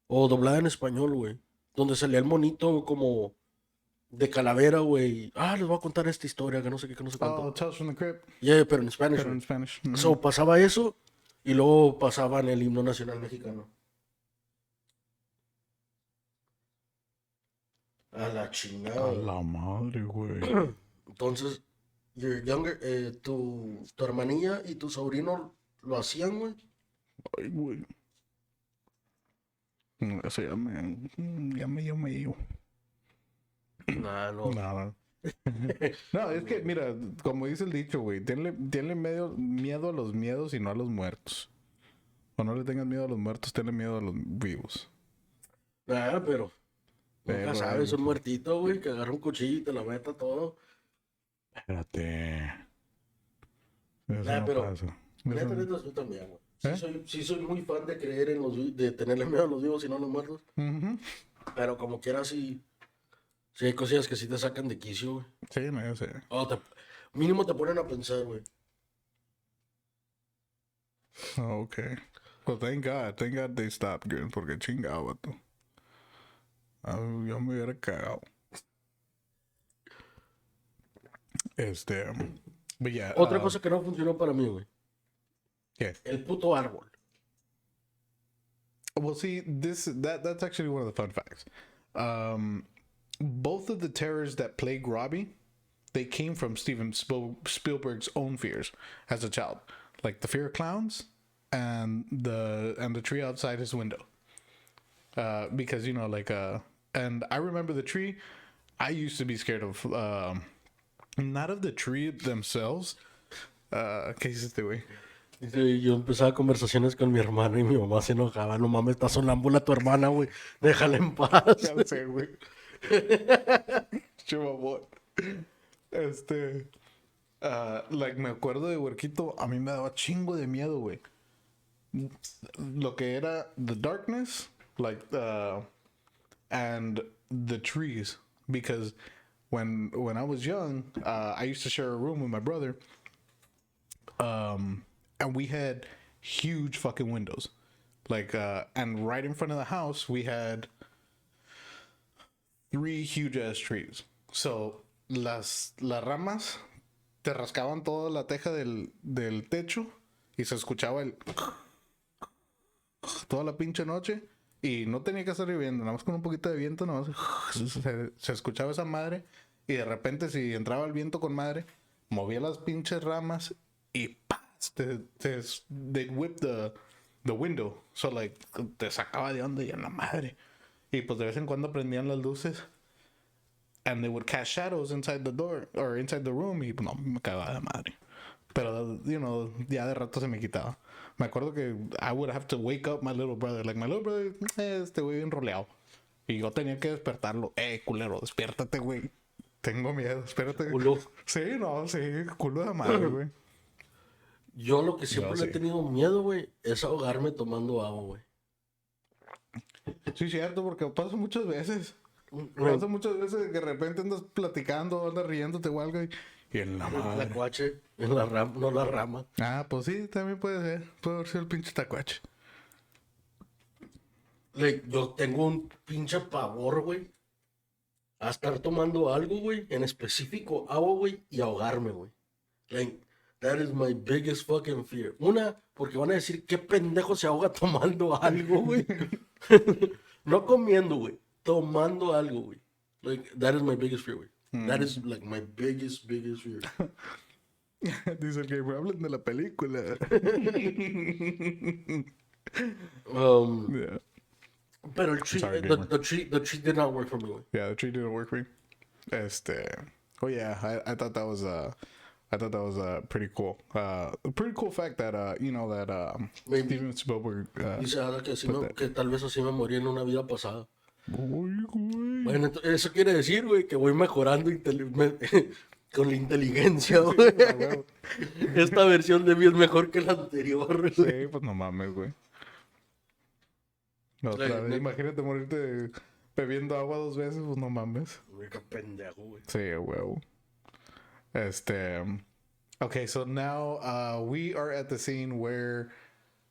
O doblada en español, güey. Donde salía el monito como de calavera, güey. Les voy a contar esta historia que no sé qué, que no sé cuánto. Tales from the Crypt, Yeah, pero en Spanish, pero en güey. Spanish. So, pasaba eso y luego pasaban el himno nacional mexicano. A la A chingada. la madre, güey. Entonces, your younger, tu hermanilla y tu sobrino lo hacían, güey. Ay, güey. Eso ya me dio. Nah, no. Nada. No, es que, mira, como dice el dicho, güey, tenle miedo a los miedos y no a los muertos. O no le tengas miedo a los muertos, tenle miedo a los vivos. Nah, pero nunca Pero, sabes, un muertito, güey, que agarra un cuchillo y te lo meta todo. Espérate. Eso Nah, no pero, pasa. Neta, Eso- neta, yo también, güey. ¿Eh? Sí soy muy fan de creer en de tenerle miedo a los vivos y no a los muertos. Ujú. Pero como quiera, sí hay cosillas que sí te sacan de quicio, güey. Sí, no, yo sé. Mínimo te ponen a pensar, güey. Oh, okay. Well, thank God they stopped, güey, porque chingado, vato. Yo me hubiera cagado. But yeah. Otra cosa que no funcionó para mí, güey. ¿Qué? El puto árbol. Well, see, that's actually one of the fun facts. Both of the terrors that plague Robbie, they came from Steven Spielberg's own fears as a child, like the fear of clowns and the tree outside his window. Because and I remember the tree. I used to be scared of, not of the tree themselves. ¿Qué hiciste, güey? Sí, yo empezaba conversaciones con mi hermano y mi mamá se enojaba. No mames, está sonámbula tu hermana, güey. Déjala en paz. Ya lo sé, güey. Chivabot. Me acuerdo de Huerquito, a mí me daba chingo de miedo, güey. Lo que era the darkness, and the trees. Because when I was young, I used to share a room with my brother. And we had huge fucking windows. And right in front of the house, we had 3 huge ass trees. So, las ramas te rascaban toda la teja del techo y se escuchaba toda la pinche noche y no tenía que estar lloviendo, nada más con un poquito de viento, nada más se escuchaba esa madre y de repente si entraba el viento con madre, movía las pinches ramas y ¡paz! They'd whip the window. So, like, te sacaba de onda y a la madre. Y pues de vez en cuando prendían las luces. And they would cast shadows inside the door or inside the room. Y pues no, me cagaba de madre. Pero, you know, ya de rato se me quitaba. Me acuerdo que I would have to wake up my little brother. Like, my little brother, este güey bien roleado. Y yo tenía que despertarlo. Culero, despiértate, güey. Tengo miedo, espérate. Culo. Sí, no, sí, culo de madre, güey. Yo lo que siempre No, le he sí. tenido miedo, güey, es ahogarme tomando agua, güey. Sí, cierto, porque pasa muchas veces. Güey, Pasa muchas veces que de repente andas platicando, andas riéndote o algo y en la el madre. tacuache en la rama, no la rama. Ah, pues sí, también puede ser. Puede haber sido el pinche tacuache. Like, yo tengo un pinche pavor, güey, a estar tomando algo, güey, en específico agua, güey, y ahogarme, güey. Like, that is my biggest fucking fear. Una, porque van a decir, ¿qué pendejo se ahoga tomando algo, güey? No comiendo, güey, tomando algo, güey. Like, that is my biggest fear, güey. That is, like, my biggest fear. Dice el que hablen de la película. Yeah. Pero el treat, Sorry, the gamer. treat did not work for me, güey. Yeah, the tree didn't work for me. Oh yeah, I thought that was pretty cool. A pretty cool fact that you know that Maybe. Steven Spielberg. Dice Ada que, que tal vez así me morí en una vida pasada. Uy, güey. Bueno, eso quiere decir, güey, que voy mejorando con la inteligencia, güey. Sí, a huevo. Esta versión de mí es mejor que la anterior, güey. Sí, pues no mames, güey. No, otra Like, vez, imagínate morirte bebiendo agua 2 veces, pues no mames. Güey, qué pendejo, güey. Sí, a huevo. Okay, so now we are at the scene where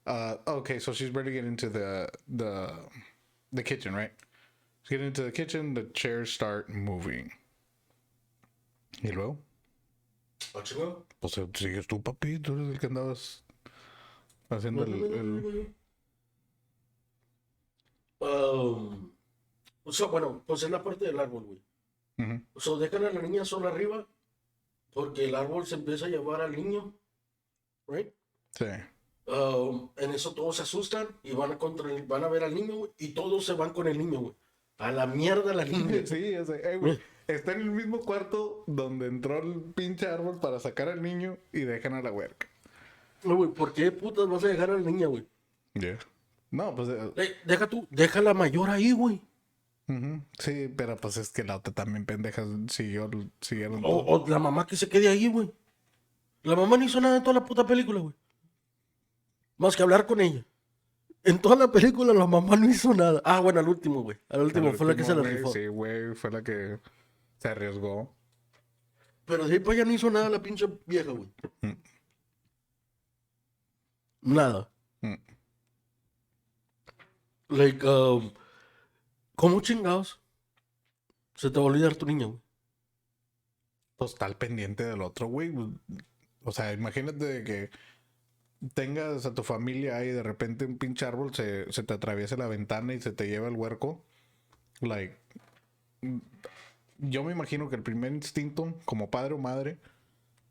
okay, so she's ready to get into the kitchen, right? She's getting into the kitchen, the chairs start moving. ¿Y luego? ¿Ah, chingado? Pues sigues tú, papi, tú eres el que andabas haciendo el... O sea, bueno, pues es la parte del árbol, güey. Ujú. O sea, dejan a la niña sola arriba porque el árbol se empieza a llevar al niño, right? Sí. En eso todos se asustan y van a ver al niño, güey, y todos se van con el niño, güey. A la mierda la niña. Sí, güey. Está en el mismo cuarto donde entró el pinche árbol para sacar al niño y dejan a la huerca. No, güey, ¿por qué putas vas a dejar a la niña, güey? Yeah. No, pues... Deja la mayor ahí, güey. Ujú. Sí, pero pues es que la otra también pendeja siguieron O la mamá que se quede ahí, güey. La mamá no hizo nada en toda la puta película, güey. Más que hablar con ella. En toda la película la mamá no hizo nada. Ah, bueno, al último, güey. Al último fue la que se la güey, rifó. Sí, güey, fue la que se arriesgó. Pero de ahí para allá no hizo nada la pinche vieja, güey. Nada. Mm. Like, ¿cómo chingados se te va a olvidar tu niña, güey? Pues está al pendiente del otro, güey. O sea, imagínate que tengas a tu familia ahí y de repente un pinche árbol se te atraviesa la ventana y se te lleva el huerco. Like, yo me imagino que el primer instinto, como padre o madre,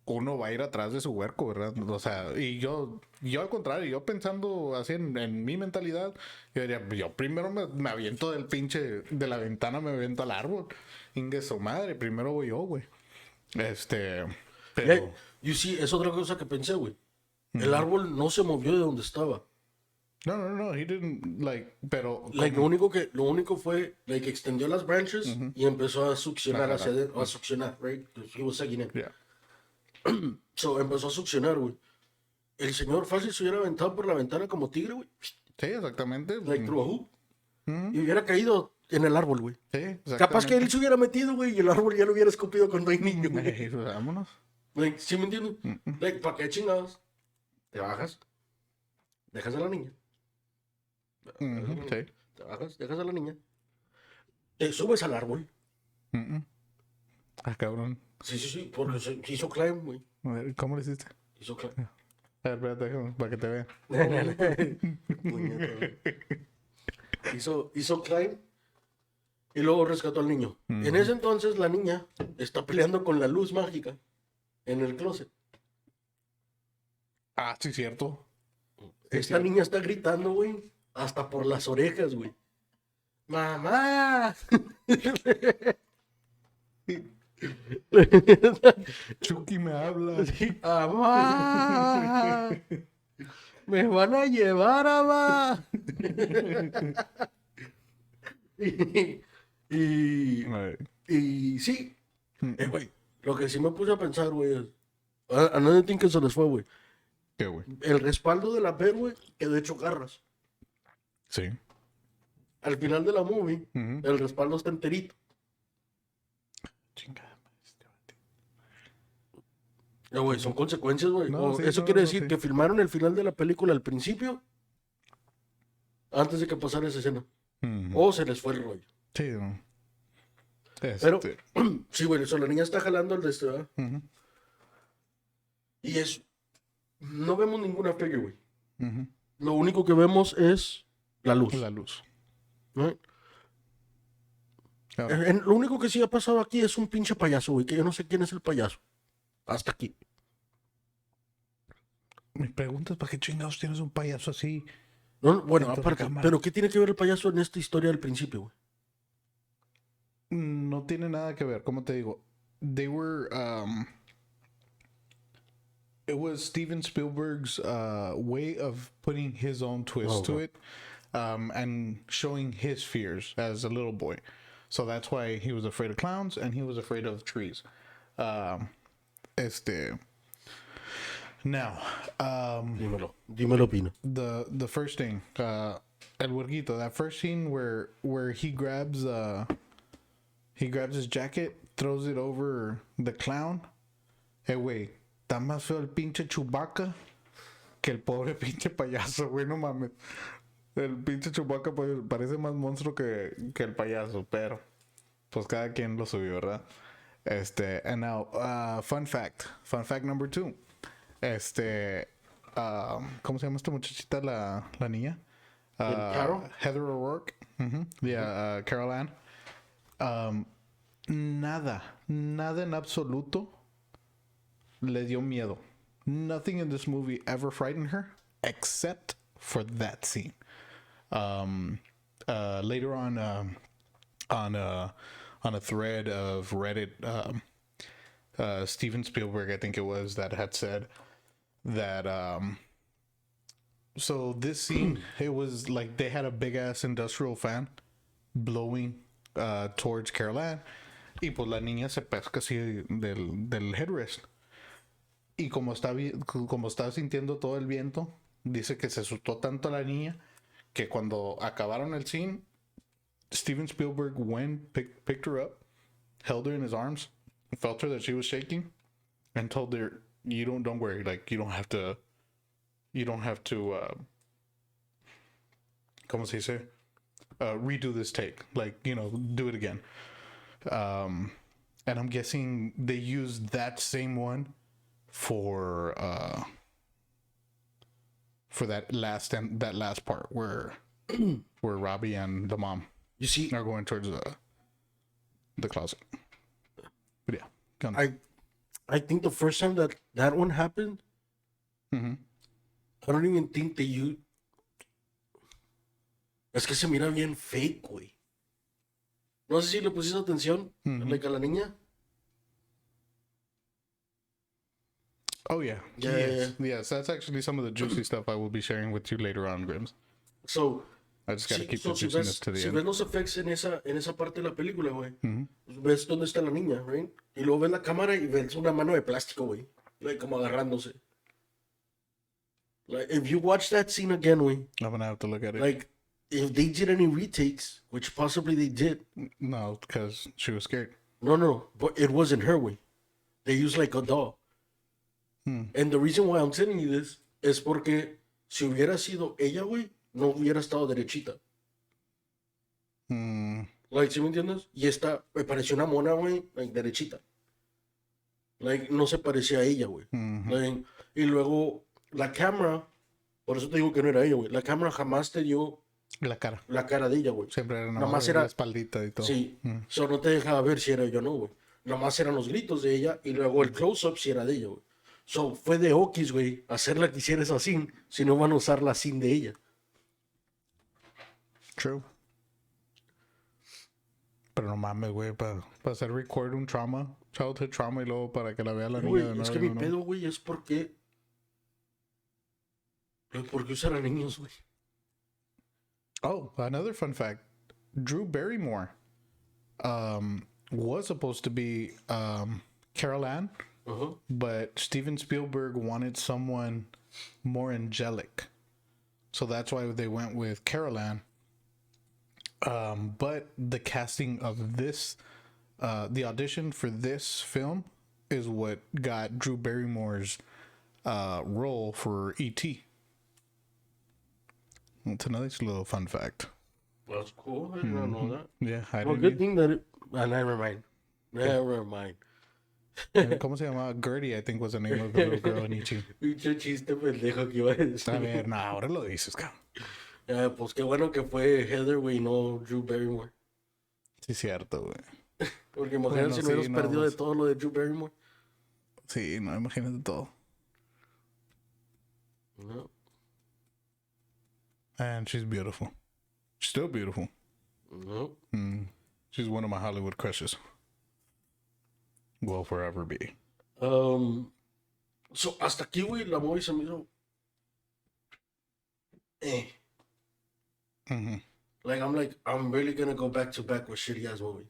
uno va a ir atrás de su huerco, ¿verdad? O sea, y yo al contrario, yo pensando así en mi mentalidad, yo diría, yo primero me aviento del pinche, de la ventana me aviento al árbol. Ingue su madre, primero voy yo, güey. Pero... Yeah, you see, es otra cosa que pensé, güey. El árbol no se movió de donde estaba. No, he didn't, like, pero... Like, lo único fue, like, extendió las branches y empezó a succionar hacia adentro, a succionar, right? He was sucking in. Yeah. So, empezó a succionar, güey. El señor fácil se hubiera aventado por la ventana como tigre, güey. Sí, exactamente. Like, through a hoop. Y hubiera caído en el árbol, güey. Sí, exactamente. Capaz que él se hubiera metido, güey, y el árbol ya lo hubiera escupido cuando hay niño, güey. Vámonos. Like, ¿sí me entiendes? Like, ¿para qué chingados? Te bajas, dejas a la niña. Sí. Te bajas, dejas a la niña. Te subes al árbol. Ah, cabrón. Sí, porque se hizo climb, güey. A ver, ¿cómo le hiciste? Hizo climb. A ver, espérate, déjame, para que te vea. Puñeta, güey. hizo climb y luego rescató al niño. En ese entonces la niña está peleando con la luz mágica en el closet. Ah, sí, cierto. Esta niña está gritando, güey, hasta por las orejas, güey. ¡Mamá! Chucky me habla. ¡Mamá! ¡Me van a llevar, mamá! y, y, Ay. y sí, güey, lo que sí me puse a pensar, güey, es, another thing que se les fue, güey. ¿Qué, güey? El respaldo de la ver, güey, quedó hecho garras. Sí. Al final de la movie, Ujú. el respaldo está enterito. Chingada. Güey, son consecuencias, güey. No, sí, Eso no, quiere no, decir sí. que filmaron el final de la película al principio, antes de que pasara esa escena. Ujú. O se les fue el rollo. Sí, no. Pero, sí, güey, eso, la niña está jalando el de este, ¿verdad? Ujú, Y es, no vemos ninguna figure, güey. ujú. Lo único que vemos es la luz. La luz. ¿No? Ahora, Lo único que sí ha pasado aquí es un pinche payaso, güey, que yo no sé quién es el payaso. Hasta aquí. mi pregunta es: ¿para qué chingados tienes un payaso así? No, bueno, En tu aparte, recámara. pero ¿qué tiene que ver el payaso en esta historia del principio, güey? No tiene nada que ver, como te digo. They were, it was Steven Spielberg's way of putting his own twist to it, and showing his fears as a little boy. So that's why he was afraid of clowns and he was afraid of trees. Now, Dímelo, Pino. the first thing, El Huerguito, that first scene where he grabs his jacket, throws it over the clown. Güey, está más feo el pinche Chewbacca que el pobre pinche payaso, güey, no mames. El pinche Chewbacca parece más monstruo que el payaso, pero pues cada quien lo subió, ¿verdad? And now, fun fact number 2. ¿Cómo se llama esta muchachita, la niña? ¿Carol? Heather O'Rourke. Yeah, Carol Ann. Nada en absoluto le dio miedo. Nothing in this movie ever frightened her except for that scene. Later on a thread of Reddit, Steven Spielberg, I think it was, that had said that so this scene, it was like they had a big ass industrial fan blowing towards Carol Ann, y pues la niña se pesca así del headrest, y como está sintiendo todo el viento, dice que se asustó tanto la niña que cuando acabaron el scene, Steven Spielberg went, picked her up, held her in his arms, felt her that she was shaking, and told her, don't worry, like you don't have to ¿cómo se dice? Redo this take, like, do it again. And I'm guessing they used that same one for that last part where Robbie and the mom You see, are going towards the closet. But yeah, go on. I think the first time that one happened, Mhm. I don't even think es que se mira bien fake, güey. No sé si le pusiste atención, like a la niña. Oh yeah. Yeah. Yes, that's actually some of the juicy stuff I will be sharing with you later on, Grims. So, I just gotta keep the si juiciness to the ves end. los effects en esa parte de la película, güey, ves dónde está la niña, right? Y luego ves la cámara y ves una mano de plástico, güey, like, como agarrándose. Like, if you watch that scene again, güey, I'm gonna have to look at it. like, if they did any retakes, which possibly they did, No, because she was scared. no, but it wasn't her, güey. They used like a doll. And the reason why I'm telling you this es porque si hubiera sido ella, güey, no hubiera estado derechita. Like, ¿sí me entiendes? Y esta me pareció una mona, güey, like, derechita. Like, no se parecía a ella, güey. Like, y luego, la cámara, por eso te digo que no era ella, güey. La cámara jamás te dio La cara. la cara de ella, güey. Siempre era Nada más más era la espaldita y todo. Sí, so no te dejaba ver si era ella o no, güey. Nada más eran los gritos de ella y luego el close-up si era de ella, güey. So, fue de Okis, güey, hacerla que hiciera esa scene, si no van a usar la scene de ella. True. Pero no mames, güey, para hacer record un trauma, childhood trauma, y luego para que la vea la niña Güey, de nuevo. es que y mi no. pedo, güey, es porque... ¿Por qué usar a niños, güey? Oh, another fun fact. Drew Barrymore was supposed to be Carol Ann, but Steven Spielberg wanted someone more angelic. So that's why they went with Carol Ann. But the casting of this, the audition for this film is what got Drew Barrymore's role for E.T. It's a nice little fun fact. That's cool. I did not know that. Yeah, I Well, didn't. good thing that never mind. Never mind. ¿Cómo se llamaba? Gertie, I think was the name of the little girl in E.T. Pinche chiste pendejo que iba a A decir. ver, no, ahora lo dices, cabrón. Pues qué bueno que fue Heather, güey, no Drew Barrymore. Sí, cierto, güey. Porque imagínate si no hubieras perdido de todo lo de Drew Barrymore. Sí, no, imagínate todo. No. And she's beautiful. Still beautiful. No. She's one of my Hollywood crushes. Will forever be. So, hasta aquí, güey, la movie se me hizo... Like, I'm really gonna go back to back with shitty ass movie.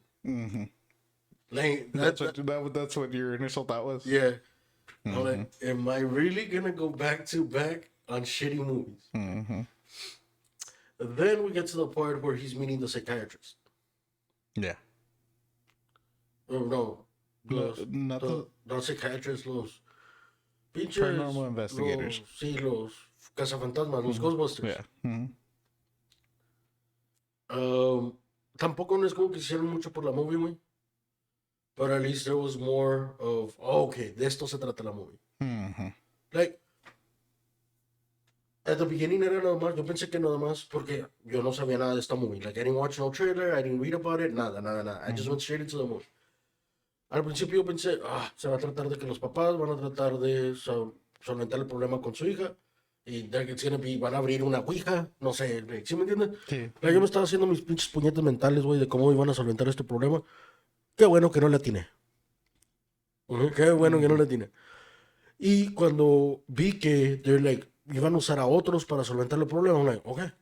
Like, That's what your initial thought was? yeah. I'm like, am I really gonna go back to back on shitty movies? Then we get to the part where he's meeting the psychiatrist. Yeah. Oh, no. Not psychiatrists, los pinches... Paranormal investigators. Los cazafantasmas, los Ghostbusters. Yeah. Tampoco no es como que hicieron mucho por la movie, güey. But at least there was more of, okay, de esto se trata la movie. Like, at the beginning era nada más, yo pensé que nada más, porque yo no sabía nada de esta movie. Like, I didn't watch no trailer, I didn't read about it, nada. I just went straight into the movie. Al principio yo pensé, se va a tratar de que los papás van a tratar de solventar el problema con su hija. Y van a abrir una ouija, no sé, ¿sí me entiendes? Sí. Yo me estaba haciendo mis pinches puñetes mentales, güey, de cómo iban a solventar este problema. Qué bueno que no le atiné. Qué bueno que no le atiné. Y cuando vi que iban a usar a otros para solventar el problema, like, okay.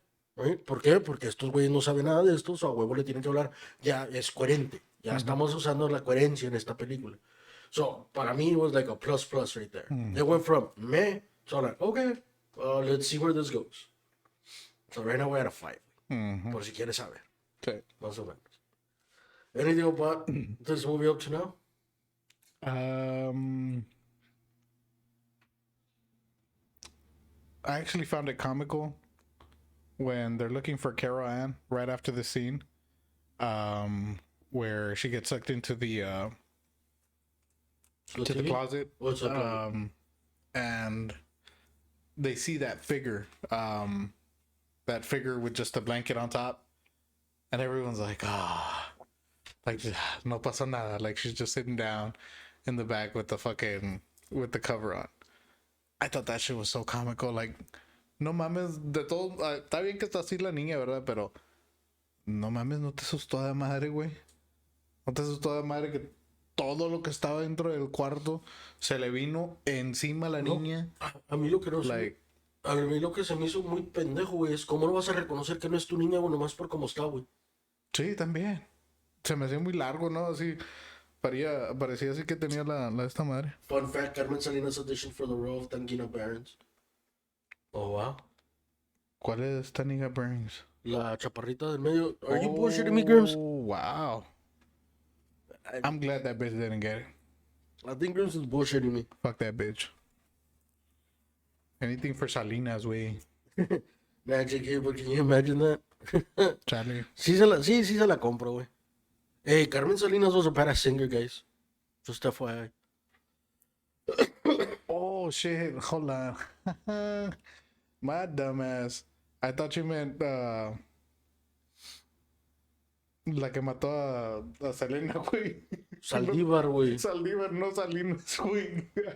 ¿Por qué? Porque estos güeyes no saben nada de esto, a huevo le tienen que hablar. Ya es coherente. Ya estamos usando la coherencia en esta película. So, para mí, it was like a plus right there. They went from meh to like, okay, let's see where this goes. So right now we're at a 5. Por si quieres saber. Okay. Más o menos. Anything about this movie up to now? I actually found it comical when they're looking for Carol Ann right after the scene, where she gets sucked into the the closet. What's up? And they see that figure with just a blanket on top, and everyone's like, like no pasó nada. Like she's just sitting down in the back with the cover on. I thought that shit was so comical. Like, no mames, de todo, está bien que está así la niña, ¿verdad? Pero no mames, no te asustó de madre, güey. No te asustó de madre que todo lo que estaba dentro del cuarto se le vino encima a la niña. A mí lo que no sé. A mí lo que se me hizo muy pendejo, güey, es cómo no vas a reconocer que no es tu niña, güey, nomás por cómo está, güey. Sí, también. Se me hacía muy largo, ¿no? Así, parecía así que tenía la esta madre. Fun fact, Carmen Salinas audition for the role of Tangina Barons. Oh, wow. ¿Cuál es Tanika Burns? La chaparrita del medio. Are you bullshitting me, Grims? Wow. I'm glad that bitch didn't get it. I think Grims is bullshitting me. Fuck that bitch. Anything for Salinas, güey. Magic here, but can you imagine that? Charlie. Sí se la compro, güey. Hey, Carmen Salinas was a badass singer, guys. Just FYI. Oh, shit. Hold on. My dumbass. I thought you meant la que mató a Selena, güey. Saldívar, güey. Saldívar, no Salinas, güey. Te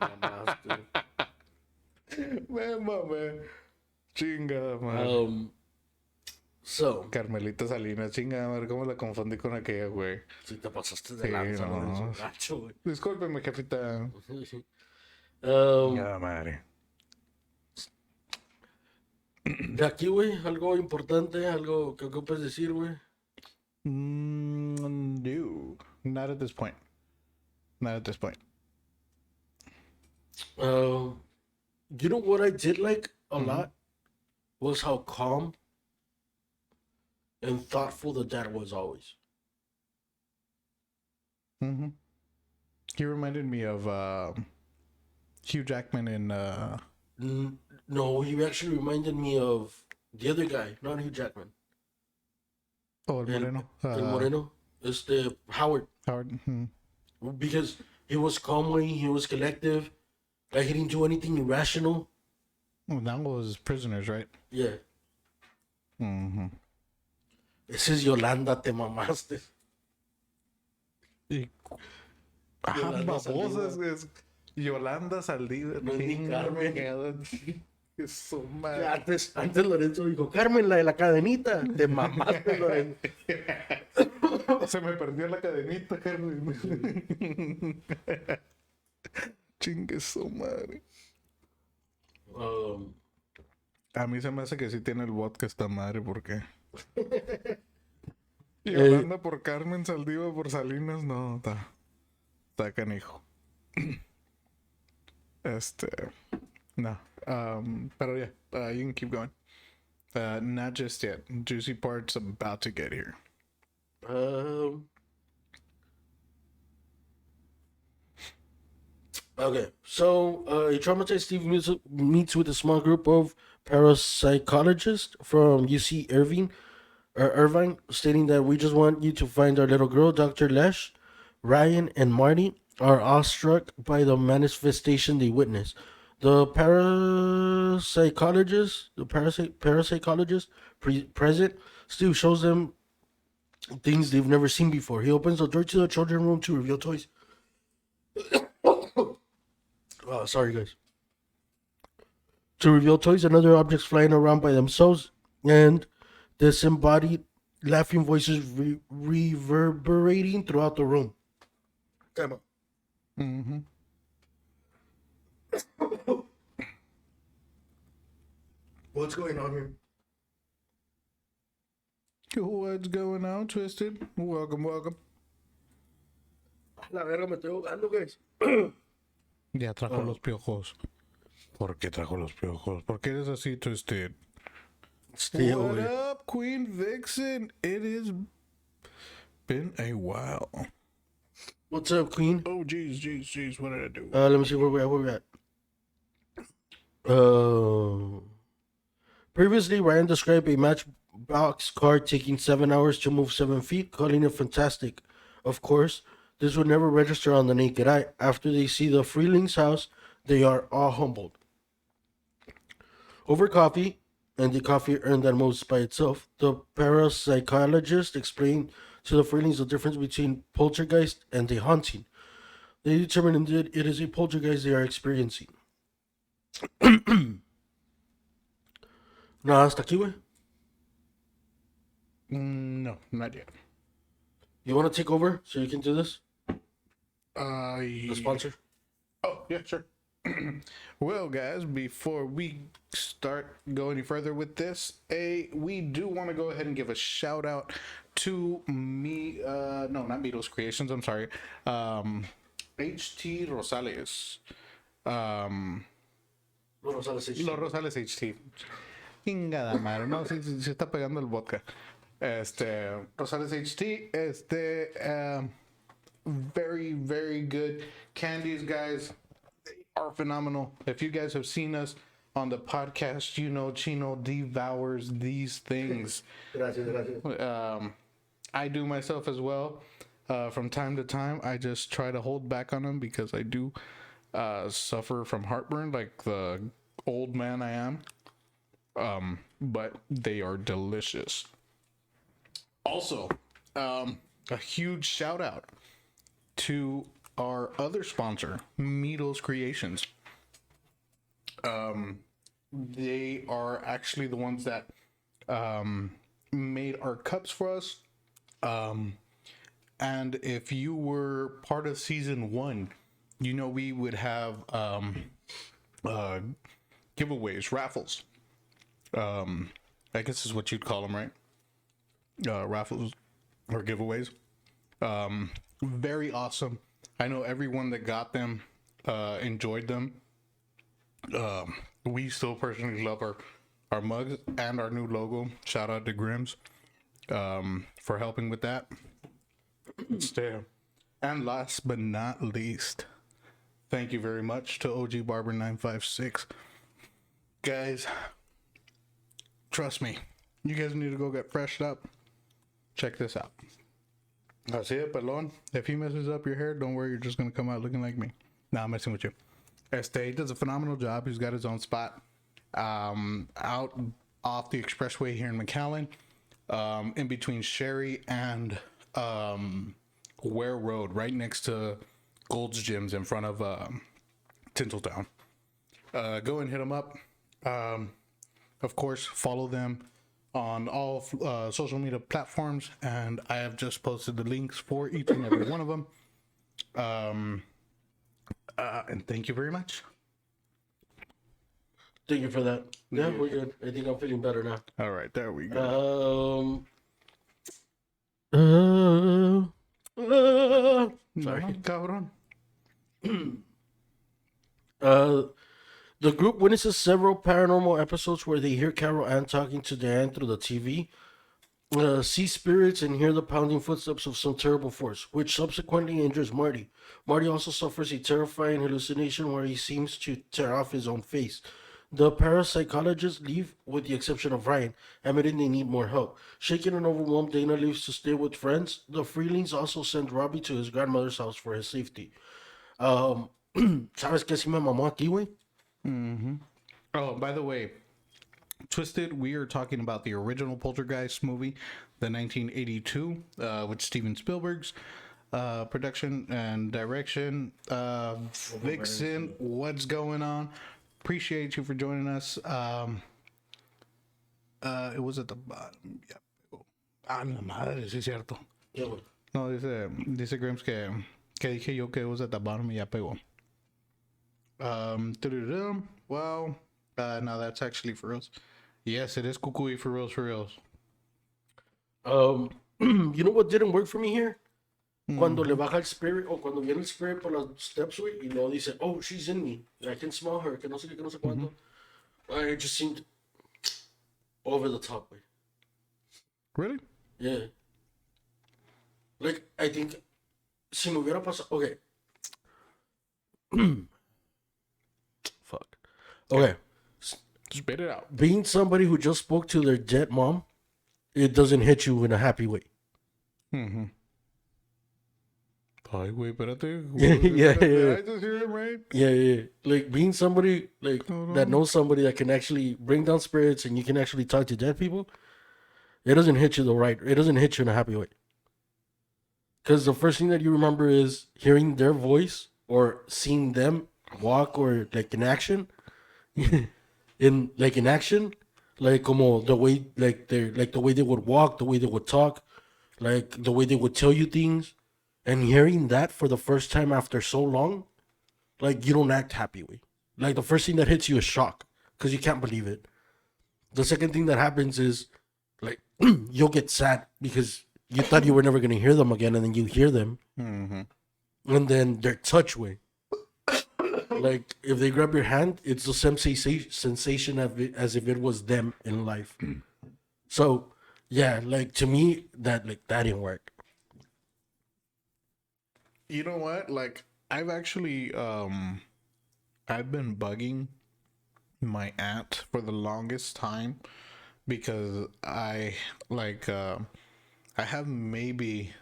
mamaste. Me mamé. Chingada madre. So, Carmelita Salinas, chingada madre, ¿cómo la confundí con aquella, güey? si te pasaste de Sí, lanza, no. Lorenzo. Gacho, güey. Discúlpeme, jefita. Um, Chingada madre. de aquí, güey, algo importante, algo que ocupes decir, güey. No. Not at this point. Not at this point. You know what I did like a lot was how calm and thoughtful the dad was always. Mm-hmm. He reminded me of Hugh Jackman in No, he actually reminded me of the other guy, not Hugh Jackman. El Moreno. El Moreno. It's the Howard. Howard. Because he was calm, he was collective. Like he didn't do anything irrational. Well, that was Prisoners, right? Yeah. Mm-hmm. Ese es Yolanda, te mamaste. Yolanda Babosas es Yolanda Saldívar. No es ni Carmen. Eso, madre. Antes Lorenzo dijo, Carmen, la de la cadenita. Te mamaste, Lorenzo. Se me perdió la cadenita, Carmen. Chingue su madre. A mí se me hace que sí tiene el vodka esta madre, ¿por qué? Yolanda por Carmen, Saldívar por Salinas, no, está canijo. No. Pero yeah, you can keep going. Not just yet. Juicy part's about to get here. Okay, so a traumatized Steve meets with a small group of parapsychologists from UC Irvine, stating that we just want you to find our little girl. Dr. Lesh, Ryan, and Marty are awestruck by the manifestation they witness. The parapsychologist present, Steve shows them things they've never seen before. He opens the door to the children's room to reveal toys. Oh, sorry, guys. To reveal toys and other objects flying around by themselves, and disembodied laughing voices reverberating throughout the room. Time out. Mm-hmm. What's going on here? What's going on, Twisted? Welcome. La verga, me estoy ahogando, guys. Ya trajo los piojos. ¿Por qué trajo los piojos? ¿Por qué eres así, Twisted? Still, What güey. up, Queen Vixen? It has been a while. What's up, Queen? Oh, jeez. What did I do? Let me see where we're at. Previously, Ryan described a matchbox car taking 7 hours to move 7 feet, calling it fantastic. Of course, this would never register on the naked eye. After they see the Freeling's house, they are all humbled. Over coffee, and the coffee earned that most by itself, the parapsychologist explained to the Freelings the difference between poltergeist and a haunting. They determine indeed it is a poltergeist they are experiencing. Nada, hasta aquí, güey. No, not yet. You want to take over so you can do this? The The sponsor? Oh, yeah, sure. Well, guys, before we start go any further with this, we do want to go ahead and give a shout out to me. No, not Beatles Creations. I'm sorry. HT Rosales. Los Rosales. Los Rosales HT. Chingada madre, no, se está pegando el vodka. Rosales HT, very, very good candies, guys. They are phenomenal. If you guys have seen us on the podcast, you know Chino devours these things. Gracias. I do myself as well. From time to time, I just try to hold back on them because I do suffer from heartburn like the old man I am. But they are delicious. Also, a huge shout out to our other sponsor, Meadows Creations. They are actually the ones that made our cups for us. And if you were part of season 1, you know we would have giveaways, raffles. I guess is what you'd call them, right? Raffles or giveaways. Very awesome. I know everyone that got them enjoyed them. We still personally love our mugs and our new logo. Shout out to Grims for helping with that. And last but not least, thank you very much to OG Barber 956. Guys, trust me, you guys need to go get freshed up. Check this out. Así it, pelón. If he messes up your hair, don't worry, you're just gonna come out looking like me. Nah, I'm messing with you. He does a phenomenal job. He's got his own spot out off the expressway here in McAllen, in between Sherry and Ware Road, right next to Gold's Gyms in front of Tinseltown. Go and hit them up. Of course, follow them on all social media platforms, and I have just posted the links for each and every one of them. And thank you very much. Thank you for that. Yeah, we're good. I think I'm feeling better now. All right, there we go. Sorry. Cabrón. The group witnesses several paranormal episodes where they hear Carol Ann talking to Diane through the TV, see spirits, and hear the pounding footsteps of some terrible force, which subsequently injures Marty. Marty also suffers a terrifying hallucination where he seems to tear off his own face. The parapsychologists leave, with the exception of Ryan, admitting they need more help. Shaken and overwhelmed, Dana leaves to stay with friends. The Freelings also send Robbie to his grandmother's house for his safety. ¿Sabes qué sí me mamó aquí, güey? Oh, by the way, Twisted, we are talking about the original Poltergeist movie, the 1982, with Steven Spielberg's production and direction. Vixen, what's going on? Appreciate you for joining us. It was at the bottom. Yeah. Ah, la madre, sí es cierto. Yeah, güey. No, dice Grims que dije yo que it was at the bottom y ya pegó. Well, no, that's actually for reals. Yes, it is Kukui for reals, for reals. You know what didn't work for me here? Cuando le baja el spirit, o cuando viene el spirit por las steps, güey, y luego dice, oh, she's in me. I can smell her, que no sé qué, que no sé cuánto. It just seemed over the top, güey. Really? Yeah. Like, I think, si me hubiera pasado, okay. Fuck. Okay. Spit it out. Being somebody who just spoke to their dead mom, it doesn't hit you in a happy way. Ay, güey, espérate. Yeah. I just hear him, right? Yeah. Like being somebody like that knows somebody that can actually bring down spirits and you can actually talk to dead people, it doesn't hit you it doesn't hit you in a happy way. Because the first thing that you remember is hearing their voice or seeing them walk or like in action. in action. Like como the way the way they would walk, the way they would talk, like the way they would tell you things. And hearing that for the first time after so long, like you don't act happy with. Like the first thing that hits you is shock because you can't believe it. The second thing that happens is like you'll get sad because you thought you were never gonna hear them again, and then you hear them, and then their touch way. Like if they grab your hand, it's the same sensation of it as if it was them in life. So yeah, like to me that didn't work. You know what? Like, I've actually, I've been bugging my aunt for the longest time because I have maybe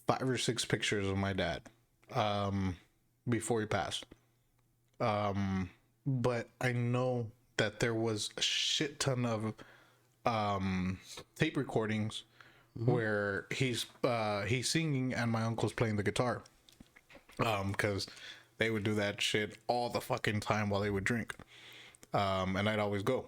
5 or 6 pictures of my dad, before he passed. But I know that there was a shit ton of, tape recordings where he's singing and my uncle's playing the guitar. Because they would do that shit all the fucking time while they would drink. And I'd always go.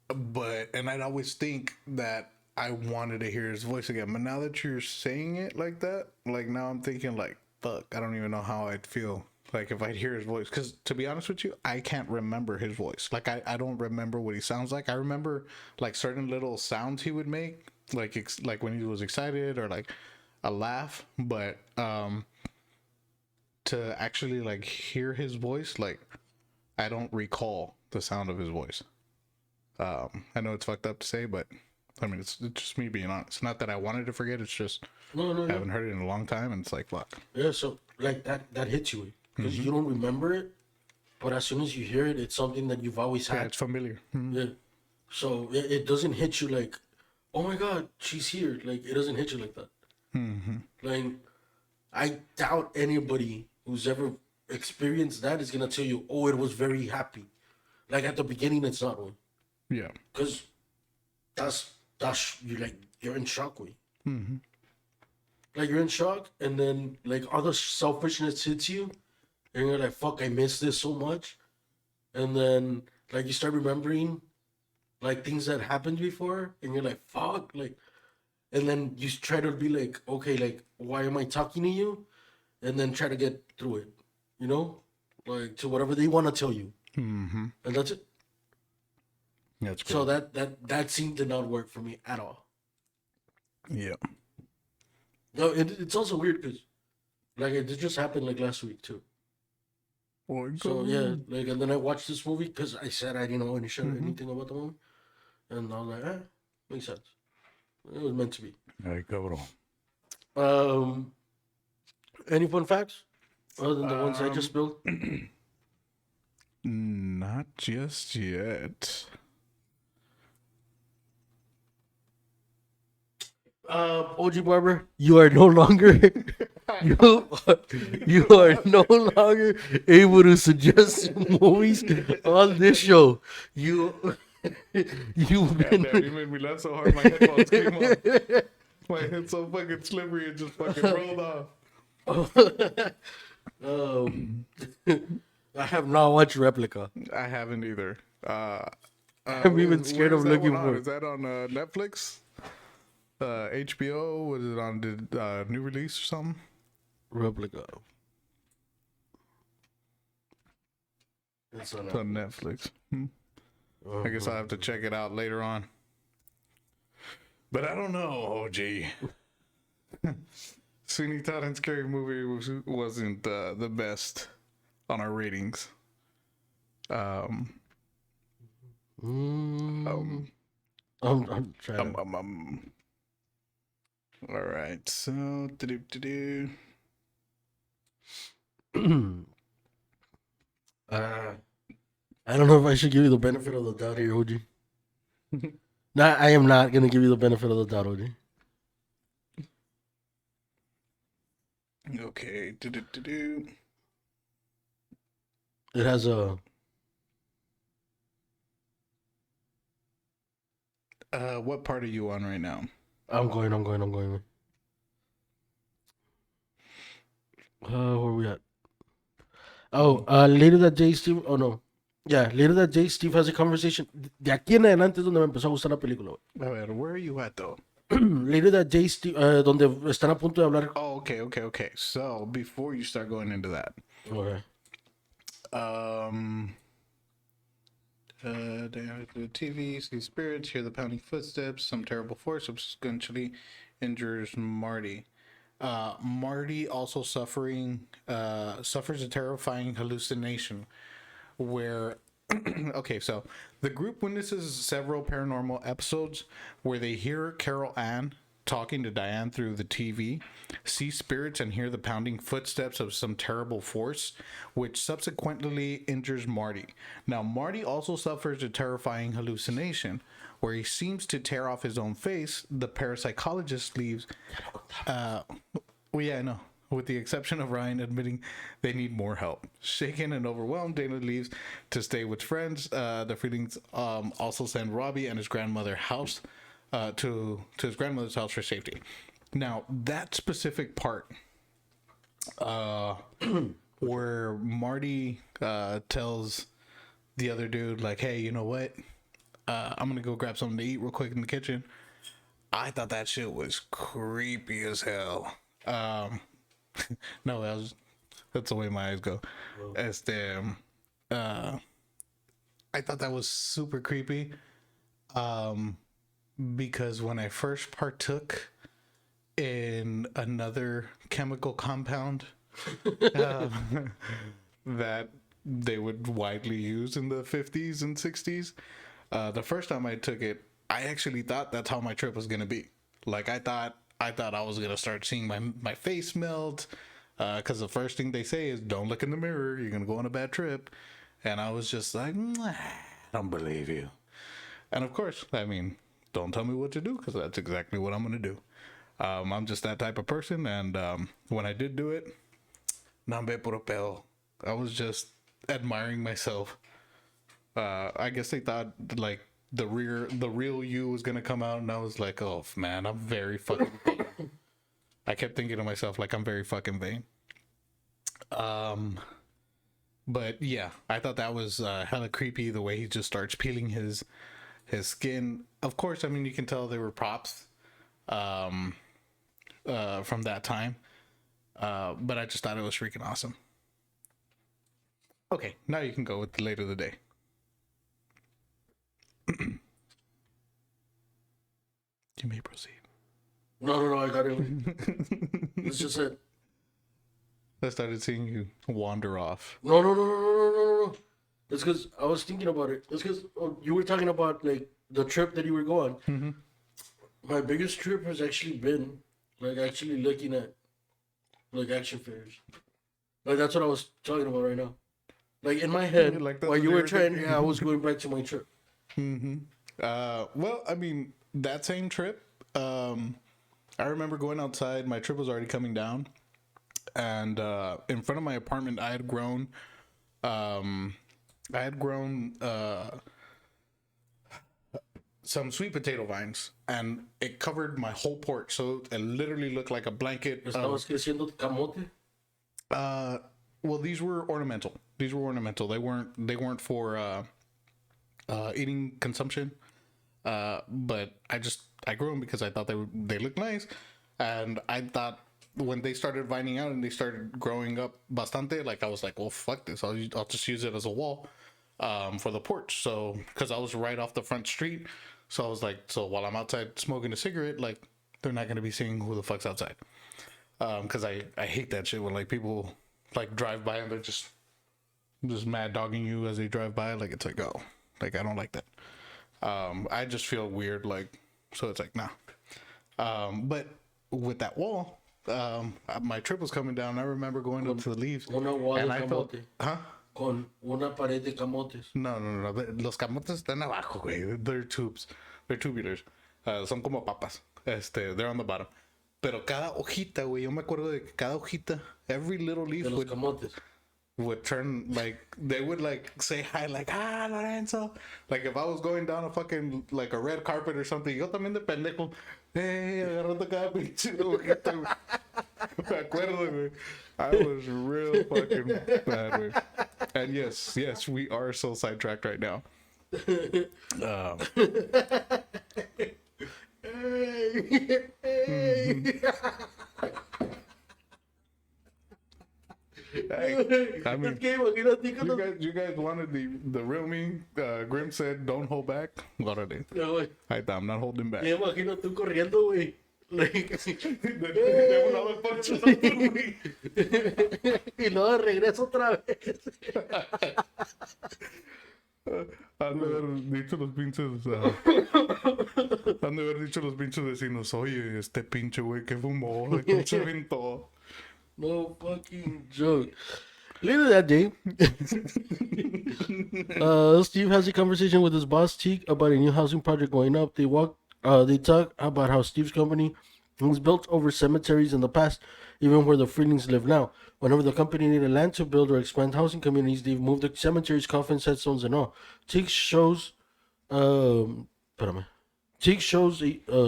And I'd always think that I wanted to hear his voice again. But now that you're saying it like that, like now I'm thinking like, fuck, I don't even know how I'd feel. Like if I'd hear his voice. Because to be honest with you, I can't remember his voice. Like I don't remember what he sounds like. I remember like certain little sounds he would make. Like when he was excited or like a laugh. But to actually like hear his voice, like I don't recall the sound of his voice. I know it's fucked up to say, but I mean it's just me being honest. Not that I wanted to forget, it's just I haven't heard it in a long time and it's like fuck. Yeah, so like that hits you because you don't remember it, but as soon as you hear it, it's something that you've always had. Yeah, it's familiar. Yeah, so it doesn't hit you like, oh my god, she's here. Like it doesn't hit you like that. Like I doubt anybody who's ever experienced that is gonna tell you, oh, it was very happy. Like at the beginning, it's not one. Yeah, Because that's you're in shock with. Like you're in shock, and then like all the selfishness hits you, and you're like, "Fuck, I missed this so much," and then like you start remembering like things that happened before, and you're like, "Fuck," like, and then you try to be like, "Okay, like, why am I talking to you?" And then try to get through it, you know, like to whatever they want to tell you, and that's it. that's good. So that scene did not work for me at all. Yeah. No, it's also weird because like it just happened like last week too. So yeah, like and then I watched this movie because I said I didn't know anything about the movie, and I was like, makes sense. It was meant to be. Ay, cabrón. Any fun facts other than the ones I just spilled? Not just yet. OG Barber, you are no longer you are no longer able to suggest movies on this show. You've been Damn, you made me laugh so hard my headphones came off. My head's so fucking slippery it just fucking rolled off. I have not watched Replica. I haven't either. I'm even scared of looking for it. Is that on Netflix? HBO? Was it on the new release or something? Replica. It's It's on Netflix. I guess I'll have to check it out later on. But I don't know, OG. Sweeney Todd and Scary Movie wasn't the best on our ratings. I'm trying. All right, so I don't know if I should give you the benefit of the doubt here, OG. No, I am not gonna give you the benefit of the doubt, OG. okay, It has a. what part are you on right now? I'm going. Where we at? Oh, later that day, Steve. Oh no, yeah, later that day, Steve has a conversation. De aquí en adelante es donde me empezó a gustar la película. A ver, where are you at though? Later that day, Steve, donde están a punto de hablar. Oh, okay. So before you start going into that, Okay. The TV, see spirits, hear the pounding footsteps, some terrible force subsequently injures Marty. Marty also suffers a terrifying hallucination where okay, so the group witnesses several paranormal episodes where they hear Carol Ann talking to Diane through the TV, see spirits, and hear the pounding footsteps of some terrible force, which subsequently injures Marty. Now, Marty also suffers a terrifying hallucination where he seems to tear off his own face. The parapsychologist leaves. Well, yeah, I know. With the exception of Ryan admitting they need more help. Shaken and overwhelmed, Dana leaves to stay with friends. The feelings also send Robbie and his grandmother house to his grandmother's house for safety. Now that specific part, where Marty tells the other dude like, "Hey, you know what? I'm gonna go grab something to eat real quick in the kitchen." I thought that shit was creepy as hell. No, that's the way my eyes go. I thought that was super creepy. Because when I first partook in another chemical compound that they would widely use in the 50s and 60s, the first time I took it, I actually thought that's how my trip was gonna be. Like I thought I was gonna start seeing my face melt, because the first thing they say is don't look in the mirror, you're gonna go on a bad trip. And I was just like, I don't believe you. And of course, I mean, don't tell me what to do, because that's exactly what I'm gonna do. I'm just that type of person. And when I did do it, nambe puro pedo. I was just admiring myself. I guess they thought like the real you was gonna come out, and I was like, oh man, I'm very fucking vain. I kept thinking to myself like, I'm very fucking vain. But yeah, I thought that was hella creepy, the way he just starts peeling his skin. Of course, I mean, you can tell they were props from that time. But I just thought it was freaking awesome. Okay, now you can go with the late of the day. You may proceed. No, I got it. It's just it. I started seeing you wander off. No. It's because I was thinking about it. It's because you were talking about like the trip that you were going. Mm-hmm. My biggest trip has actually been like actually looking at like action figures. Like that's what I was talking about right now. Like in my head, Like while you were trying, I was going back to my trip. Mm-hmm. Well, I mean, that same trip, I remember going outside. My trip was already coming down, and in front of my apartment, I had grown some sweet potato vines, and it covered my whole porch. So it literally looked like a blanket. ¿Estabas creciendo camote? Well, these were ornamental. They weren't for eating consumption. But I grew them because I thought they looked nice, and I thought when they started vining out and they started growing up bastante, like I was like, well, fuck this, I'll just use it as a wall for the porch. So because I was right off the front street, so I was like, so while I'm outside smoking a cigarette, like they're not gonna be seeing who the fuck's outside. Because I hate that shit when like people like drive by and they're just mad dogging you as they drive by. Like it's like, oh, like I don't like that. I just feel weird, like, so it's like, nah. But with that wall, my trip was coming down. I remember going up to the leaves, and I felt, huh? Con una pared de camotes. No. Los camotes están abajo, güey. They're tubes. They're tubulars. Son como papas. They're on the bottom. Pero cada hojita, güey, yo me acuerdo de que cada hojita, every little leaf would turn, like, they would like say hi, like, Lorenzo. Like if I was going down a fucking like a red carpet or something, yo también de pendejo, hey, agarrando cada pinche hojita, güey. Me acuerdo, güey. I was real fucking bad, güey. And yes, we are so sidetracked right now. I mean, you guys wanted the real me. Grim said, "Don't hold back." Órale. I'm not holding back. Me imagino tú corriendo, güey. De un lado al poncho, güey. Y luego de regreso otra vez. Han de haber dicho los pinches vecinos, oye, este pinche güey que fumó, de que se aventó. No fucking joke. Later that day, Steve has a conversation with his boss, Teak, about a new housing project going up. They talk about how Steve's company was built over cemeteries in the past, even where the Freelings live now. Whenever the company needed land to build or expand housing communities, they've moved the cemeteries, coffins, headstones, and all. Teak Teague shows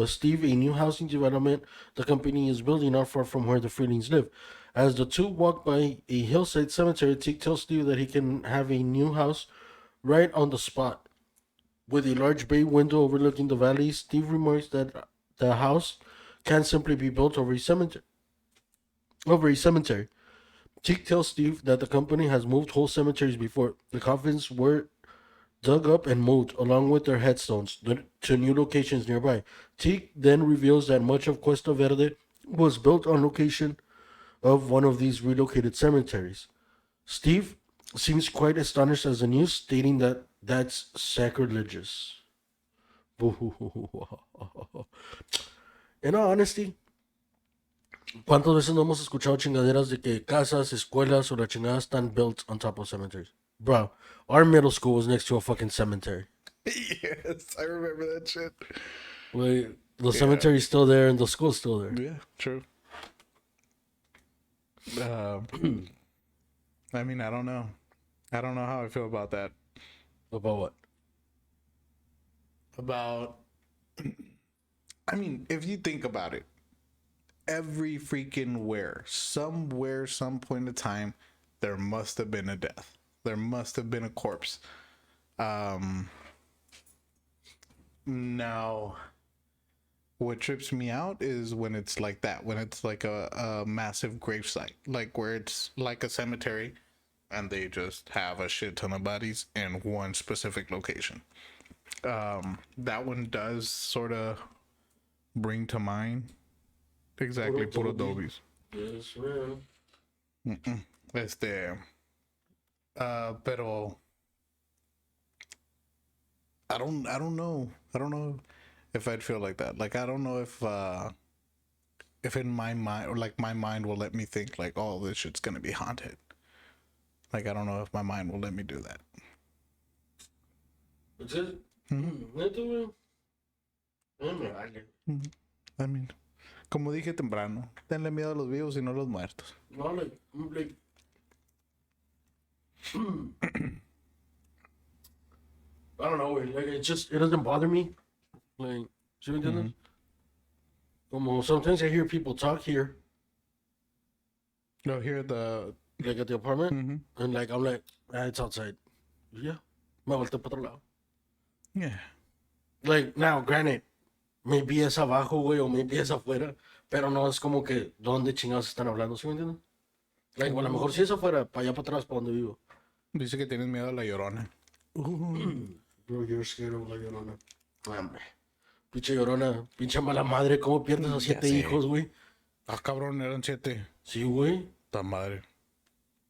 Steve a new housing development the company is building not far from where the Freelings live. As the two walk by a hillside cemetery, Teague tells Steve that he can have a new house right on the spot. With a large bay window overlooking the valley, Steve remarks that the house can't simply be built over a cemetery. Teague tells Steve that the company has moved whole cemeteries before. The coffins were dug up and moved, along with their headstones, to new locations nearby. Teague then reveals that much of Cuesta Verde was built on location of one of these relocated cemeteries. Steve seems quite astonished as the news, stating that that's sacrilegious. In all honesty, ¿cuántas veces no hemos escuchado chingaderas de que casas, escuelas o la chingada están built on top of cemeteries? Bro, our middle school was next to a fucking cemetery. Yes, I remember that shit. Like, the cemetery's still there and the school's still there. Yeah, true. I mean, I don't know. I don't know how I feel about that. About what? About, I mean, if you think about it, every freaking somewhere, some point in time, there must have been a death. There must have been a corpse. Now, what trips me out is when it's like that, when it's like a massive gravesite, like where it's like a cemetery and they just have a shit ton of bodies in one specific location. That one does sort of bring to mind exactly puro dobis. Yes, man. Pero I don't know. I don't know if I'd feel like that. Like, I don't know if in my mind, or like my mind will let me think like, oh, this shit's gonna be haunted. Like, I don't know if my mind will let me do that. It's it. Neto, güey. Me vale. I mean, como dije temprano, tenle miedo a los vivos y no a los muertos. No, like I don't know, güey. Like, it doesn't bother me. Like, ¿sí me entiendes? Como sometimes I hear people talk here, No, here at the like at the apartment, and like I'm like, it's outside. Yeah, me volteé para otro lado. yeah. Like, now, granted, maybe es abajo, güey, o maybe es afuera, pero no es como que dónde chingados están hablando, ¿sí me entiendes? Like, o a lo mejor sí es afuera, para allá para atrás, para donde vivo. Dice que tienes miedo a la llorona. Bro, you're scared of la llorona. Hombre, pinche llorona, pinche mala madre, ¿cómo pierdes a 7 sé. hijos, güey? Ah, cabrón, eran 7. Sí, güey. Ta madre.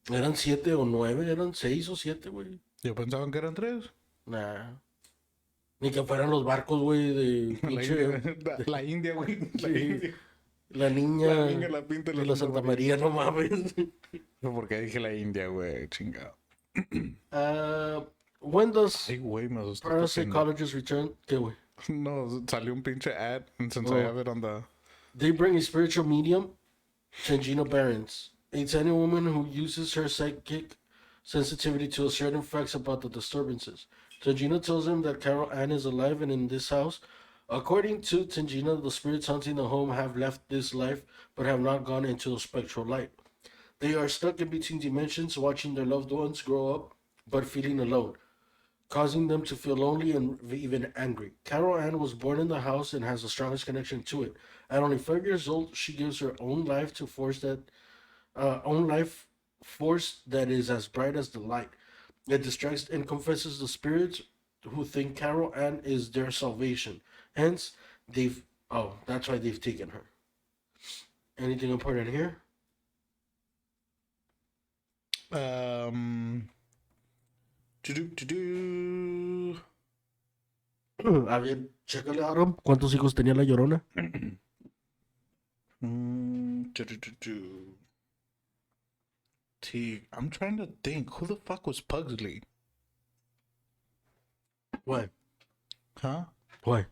Eran 7 o 9, eran 6 o 7, güey. Yo pensaban que eran 3. Nah. Ni que fueran los barcos, güey, de pinche... La India, güey. La Sí. India. La niña, La niña, la pinta y de la Santa María, no mames. No, porque dije la India, güey, chingado. When does Ay, güey, me asustó. parapsychologists return? ¿Qué, güey? No, salió un pinche ad, and since Oh. I have it on the... They bring a spiritual medium, Tangina Barons, a tiny woman who uses her psychic sensitivity to certain facts about the disturbances. Tangina tells him that Carol Ann is alive and in this house. According to Tangina, the spirits haunting the home have left this life but have not gone into the spectral light. They are stuck in between dimensions, watching their loved ones grow up but feeling alone, causing them to feel lonely and even angry. Carol Ann was born in the house and has the strongest connection to it. At only 5 years old, she gives her own life to force that is as bright as the light. It distracts and confesses the spirits who think Carol Ann is their salvation. Hence, that's why they've taken her. Anything important here? A ver, chécale, Aaron. ¿Cuántos hijos tenía la Llorona? I'm trying to think. Who the fuck was Pugsley? Why? Huh? Why?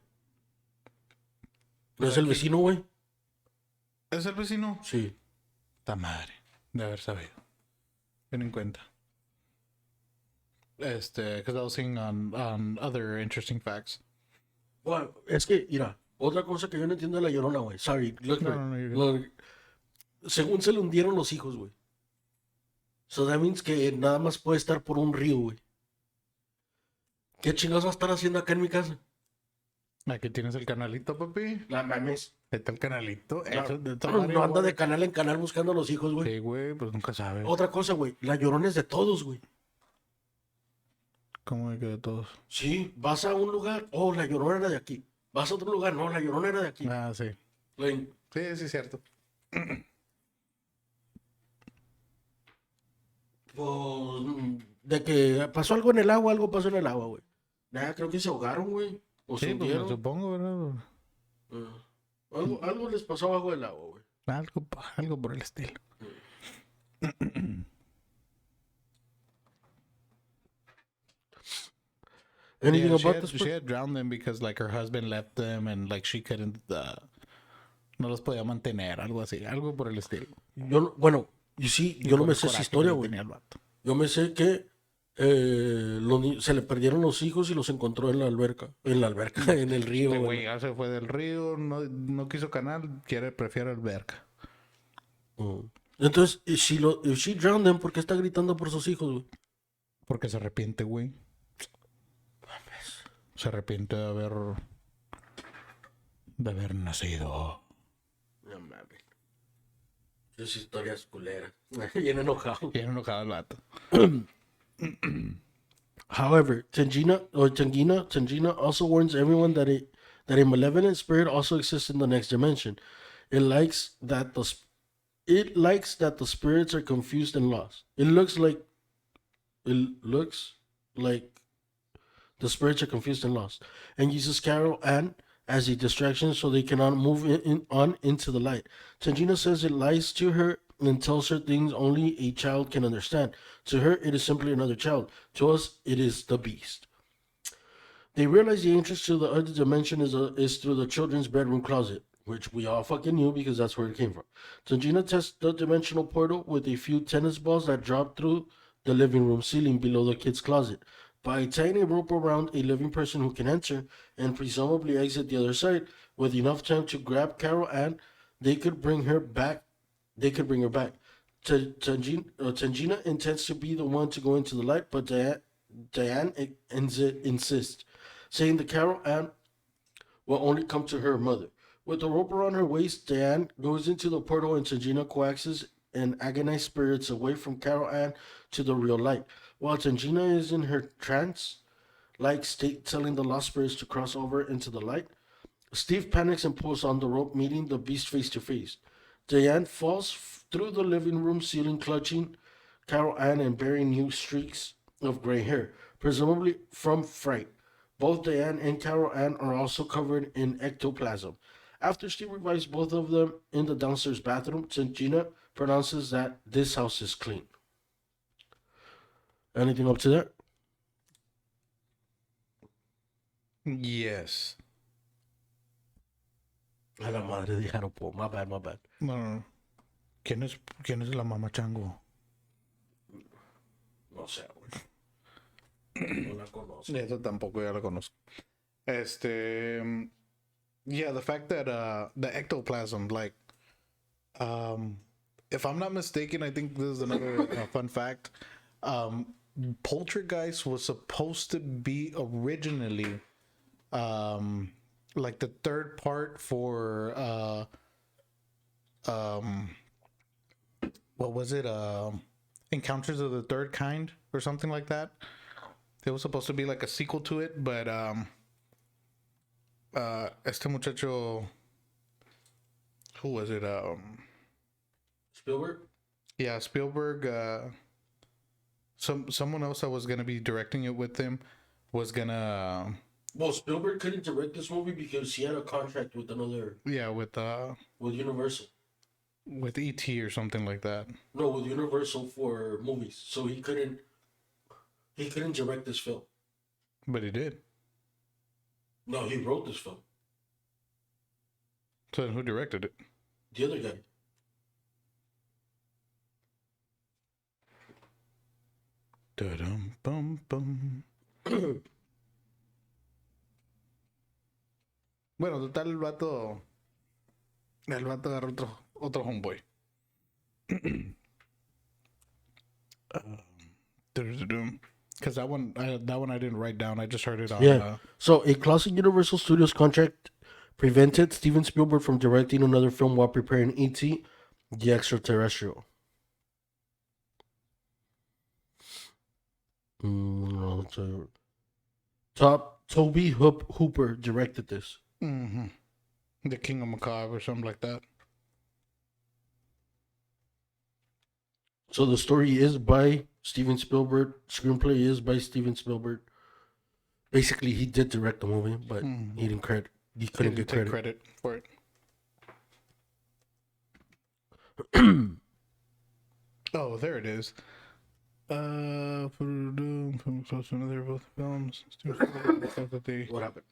¿No es el vecino, güey? ¿Es el vecino? Sí. Ta madre. De haber sabido. Ten en cuenta. Because I was seeing on other interesting facts. Bueno, es que, mira, otra cosa que yo no entiendo de la Llorona, güey. Sorry, look, No, güey. no, no, you're good. Según se le hundieron los hijos, güey. So that means que nada más puede estar por un río, güey. ¿Qué chingados va a estar haciendo acá en mi casa? Aquí tienes el canalito, papi. La mames. Ahí está el canalito. No, Eso de no anda de canal en canal buscando a los hijos, güey. Sí, güey, pues nunca sabes. Otra cosa, güey. La Llorona es de todos, güey. ¿Cómo me quedé todos? Sí, vas a un lugar, oh, la Llorona era de aquí. Vas a otro lugar, no, la Llorona era de aquí. Ah, sí. Güey, Sí, sí, cierto. pues, de que pasó algo en el agua, algo pasó en el agua, güey. Nada, creo que se ahogaron, güey. O se Sí, pues me hundieron. supongo, ¿verdad? Algo les pasó abajo del agua, güey. Algo por el estilo. Anything Yeah, about this? she had drowned them because like her husband left them and like she couldn't no los podía mantener, algo así, algo por el estilo. Bueno, y sí, Y yo no por me el sé esa coraje historia, que güey. tenía el vato. Yo me sé que se le perdieron los hijos y los encontró en la alberca. En la alberca, en el río. Este en- güey ya se fue del río, no quiso canal, prefiere alberca. Entonces, if she drowned them, ¿por qué está gritando por sus hijos, güey? Porque se arrepiente, güey. Se arrepiente de haber nacido. No mames. Esas historias culeras. Bien enojado. Bien enojado el vato. However, Tangina also warns everyone that a malevolent spirit also exists in the next dimension. It likes that the spirits are confused and lost. It looks like the spirits are confused and lost, and uses Carol Ann as a distraction so they cannot move on into the light. Tangina says it lies to her and tells her things only a child can understand. To her, it is simply another child. To us, it is the beast. They realize the entrance to the other dimension is through the children's bedroom closet, which we all fucking knew because that's where it came from. Tangina tests the dimensional portal with a few tennis balls that drop through the living room ceiling below the kid's closet. By tying a rope around a living person who can enter and presumably exit the other side, with enough time to grab Carol Ann, they could bring her back. Tangina intends to be the one to go into the light, but Diane insists, saying that Carol Ann will only come to her mother. With the rope around her waist, Diane goes into the portal and Tangina coaxes and agonized spirits away from Carol Ann to the real light. While Tangina is in her trance-like state telling the lost spirits to cross over into the light, Steve panics and pulls on the rope, meeting the beast face to face. Diane falls through the living room ceiling, clutching Carol Ann and bearing new streaks of gray hair, presumably from fright. Both Diane and Carol Ann are also covered in ectoplasm. After Steve revives both of them in the downstairs bathroom, Tangina pronounces that this house is clean. Anything up to that? Yes. A la madre dijeron, po, my bad. No. ¿Quién es la mamá chango? No sé, güey. No la conozco. Eso tampoco ya la conozco. Yeah, the fact that the ectoplasm, like, if I'm not mistaken, I think this is another fun fact. Poltergeist was supposed to be originally, like the third part for, what was it? Encounters of the Third Kind or something like that. It was supposed to be like a sequel to it, but este muchacho, who was it? Spielberg? Yeah, Spielberg. Someone else that was gonna be directing it with him was gonna. Well, Spielberg couldn't direct this movie because he had a contract with Yeah, with Universal. with E.T. or something like that. No, with Universal for movies. So he couldn't direct this film. But he did. No, he wrote this film. So then who directed it? The other guy. Da-dum, bum, bum. Bueno, total, el vato agarró otro homeboy. Because that one I didn't write down. I just heard it on. Yeah. So a classic Universal Studios contract prevented Steven Spielberg from directing another film while preparing E.T. the Extraterrestrial. No, it's Toby Hooper directed this. The King of Macabre or something like that. So the story is by Steven Spielberg. Screenplay is by Steven Spielberg. Basically, he did direct the movie, but he didn't credit. He couldn't get take credit. for it. Oh, there it is. From close to another both films. What happened?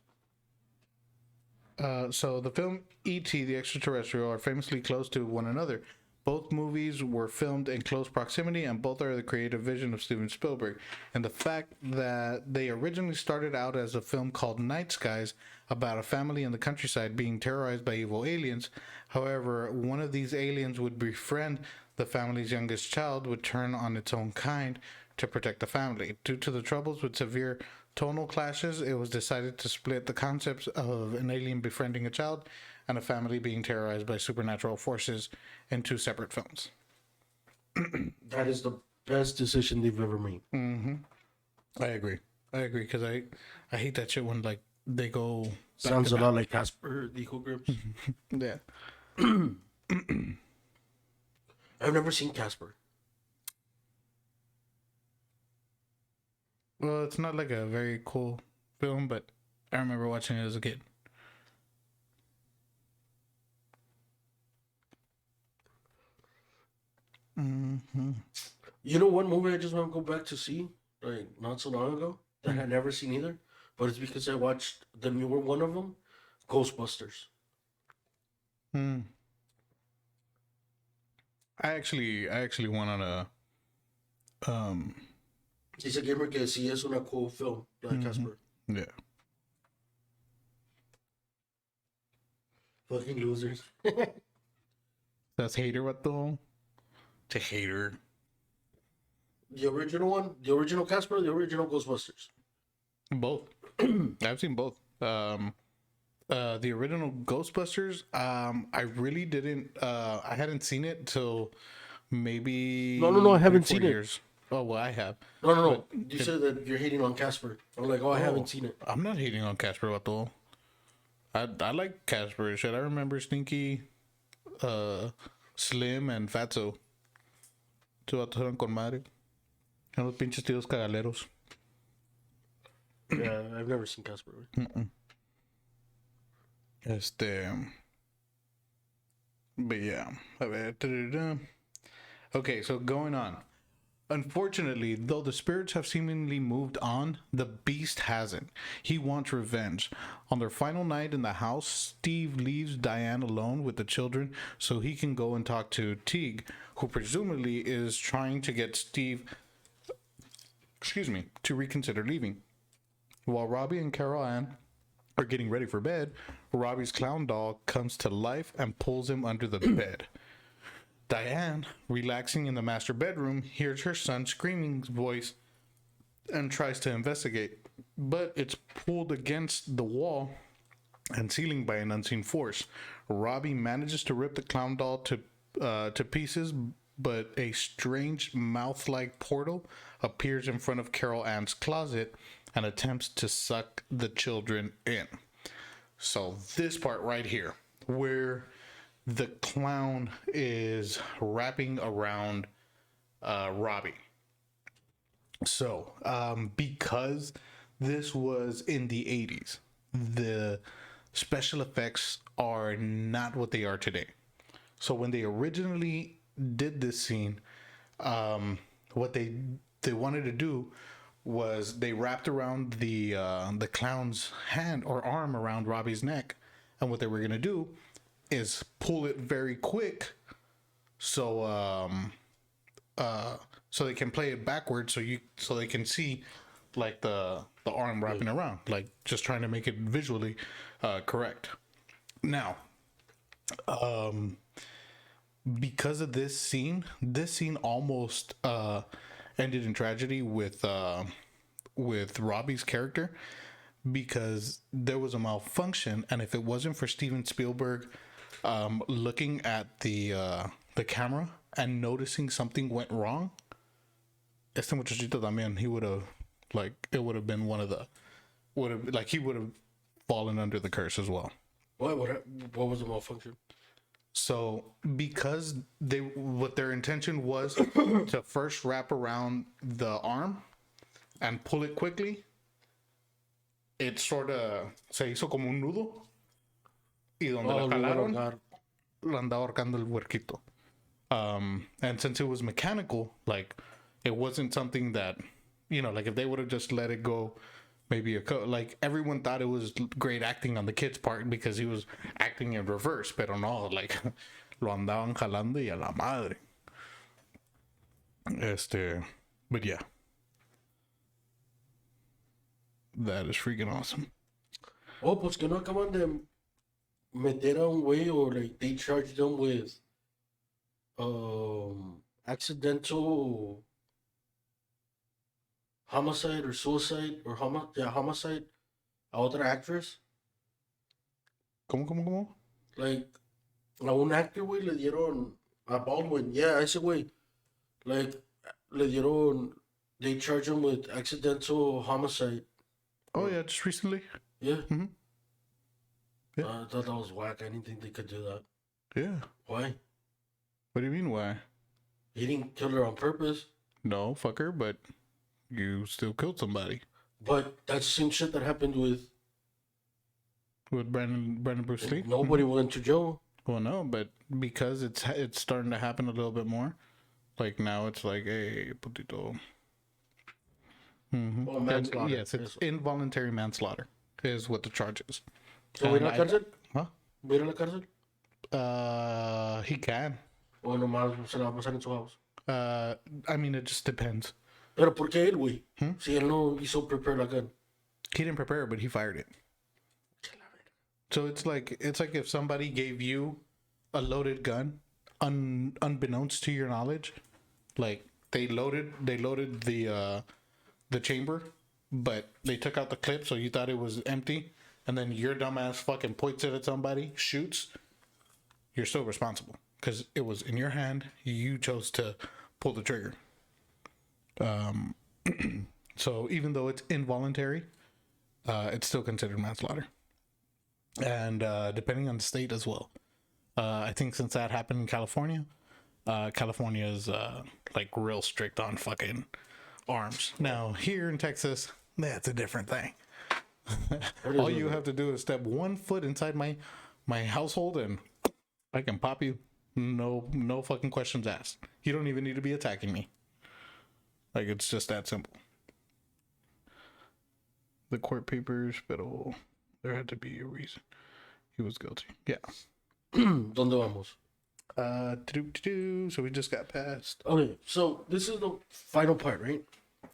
So the film E.T. the Extraterrestrial are famously close to one another. Both movies were filmed in close proximity, and both are the creative vision of Steven Spielberg. And the fact that they originally started out as a film called Night Skies about a family in the countryside being terrorized by evil aliens. However, one of these aliens would befriend the family's youngest child, would turn on its own kind to protect the family. Due to the troubles with severe tonal clashes, it was decided to split the concepts of an alien befriending a child and a family being terrorized by supernatural forces in two separate films. That is the best decision they've ever made. I agree, because I hate that shit when like they go Sounds a lot like Casper the Eagle Grips. yeah. I've never seen Casper. Well, it's not like a very cool film, but I remember watching it as a kid. You know one movie I just want to go back to see, like not so long ago, that I had never seen either, but it's because I watched the newer one of them, Ghostbusters. I actually went on a Dice Gamer que sí es una cool film, like Casper. yeah. Fucking losers. That's hater what though? To hater. The original one, the original Casper, the original Ghostbusters. Both. I've seen both. The original Ghostbusters, I really didn't I hadn't seen it till maybe No, I haven't 3-4 seen it. years. Oh well, I have. No. You said that you're hating on Casper. I'm like, I haven't seen it. I'm not hating on Casper Vato. I like Casper. Shit, I remember Stinky, Slim, and Fatso. Two vatos eran con madre. Eran los pinches tíos cagaleros. Yeah, I've never seen Casper. But yeah. A ver. Okay, so going on. Unfortunately, though the spirits have seemingly moved on, the beast hasn't. He wants revenge. On their final night in the house, Steve leaves Diane alone with the children so he can go and talk to Teague, who presumably is trying to get Steve, to reconsider leaving. While Robbie and Carol Ann are getting ready for bed, Robbie's clown doll comes to life and pulls him under the bed. Diane, relaxing in the master bedroom, hears her son's screaming voice and tries to investigate, but it's pulled against the wall and ceiling by an unseen force. Robbie manages to rip the clown doll to pieces, but a strange mouth-like portal appears in front of Carol Ann's closet and attempts to suck the children in. So this part right here, where the clown is wrapping around Robbie. So, because this was in the 80s, the special effects are not what they are today. So when they originally did this scene, what they wanted to do was they wrapped around the clown's hand or arm around Robbie's neck, and what they were gonna do is pull it very quick, so they can play it backwards, so they can see like the arm wrapping around, like just trying to make it visually correct. Now, because of this scene almost ended in tragedy with Robbie's character, because there was a malfunction, and if it wasn't for Steven Spielberg looking at the camera and noticing something went wrong, este muchachito también, he would have, like, it would have been one of the, he would have fallen under the curse as well. What was the malfunction? So because what their intention was to first wrap around the arm and pull it quickly, it sort of se hizo como un nudo, y donde la jalaron, lo andaba ahorcando el huerquito. And since it was mechanical, like, it wasn't something that, like, if they would have just let it go, maybe like, everyone thought it was great acting on the kid's part because he was acting in reverse, pero no, like, lo andaban jalando y a la madre. But yeah. That is freaking awesome. Oh, pues que no acaban de meter a un güey, or like they charged them with accidental homicide or suicide or homicide a otra actress. ¿Cómo? Like, a un actor, güey, le dieron a Baldwin. Yeah, ese güey. Like, le dieron, they charged him with accidental homicide. Oh, yeah, just recently. Yeah. Mm-hmm. Yeah. I thought that was whack. I didn't think they could do that. Yeah. Why? What do you mean, why? He didn't kill her on purpose. No, fucker, but you still killed somebody. But that's the same shit that happened with Brandon Bruce Lee? Nobody went to jail. Well, no, but because it's starting to happen a little bit more. Like, now it's like, hey, putito. Oh, manslaughter. Yes, it's involuntary manslaughter is what the charge is. So ¿va a ir a la cárcel? Huh? ¿Va a ir a la cárcel? He can. O nomás se la va a pasar en su house. I mean, it just depends. Pero ¿por qué él, güey? Si él no hizo prepare la gun. He didn't prepare it, but he fired it. So it's like if somebody gave you a loaded gun, unbeknownst to your knowledge, like they loaded the chamber, but they took out the clip, so you thought it was empty, and then your dumbass fucking points it at somebody, shoots. You're still responsible because it was in your hand. You chose to pull the trigger. So even though it's involuntary, it's still considered manslaughter. And depending on the state as well. I think since that happened in California, California is like real strict on fucking arms. Now here in Texas, that's a different thing. All you have to do is step 1 foot inside my household and I can pop you. No fucking questions asked. You don't even need to be attacking me. Like, it's just that simple. The court papers, pero there had to be a reason. He was guilty. Yeah. ¿Dónde vamos? So we just got past. Okay, so this is the final part, right?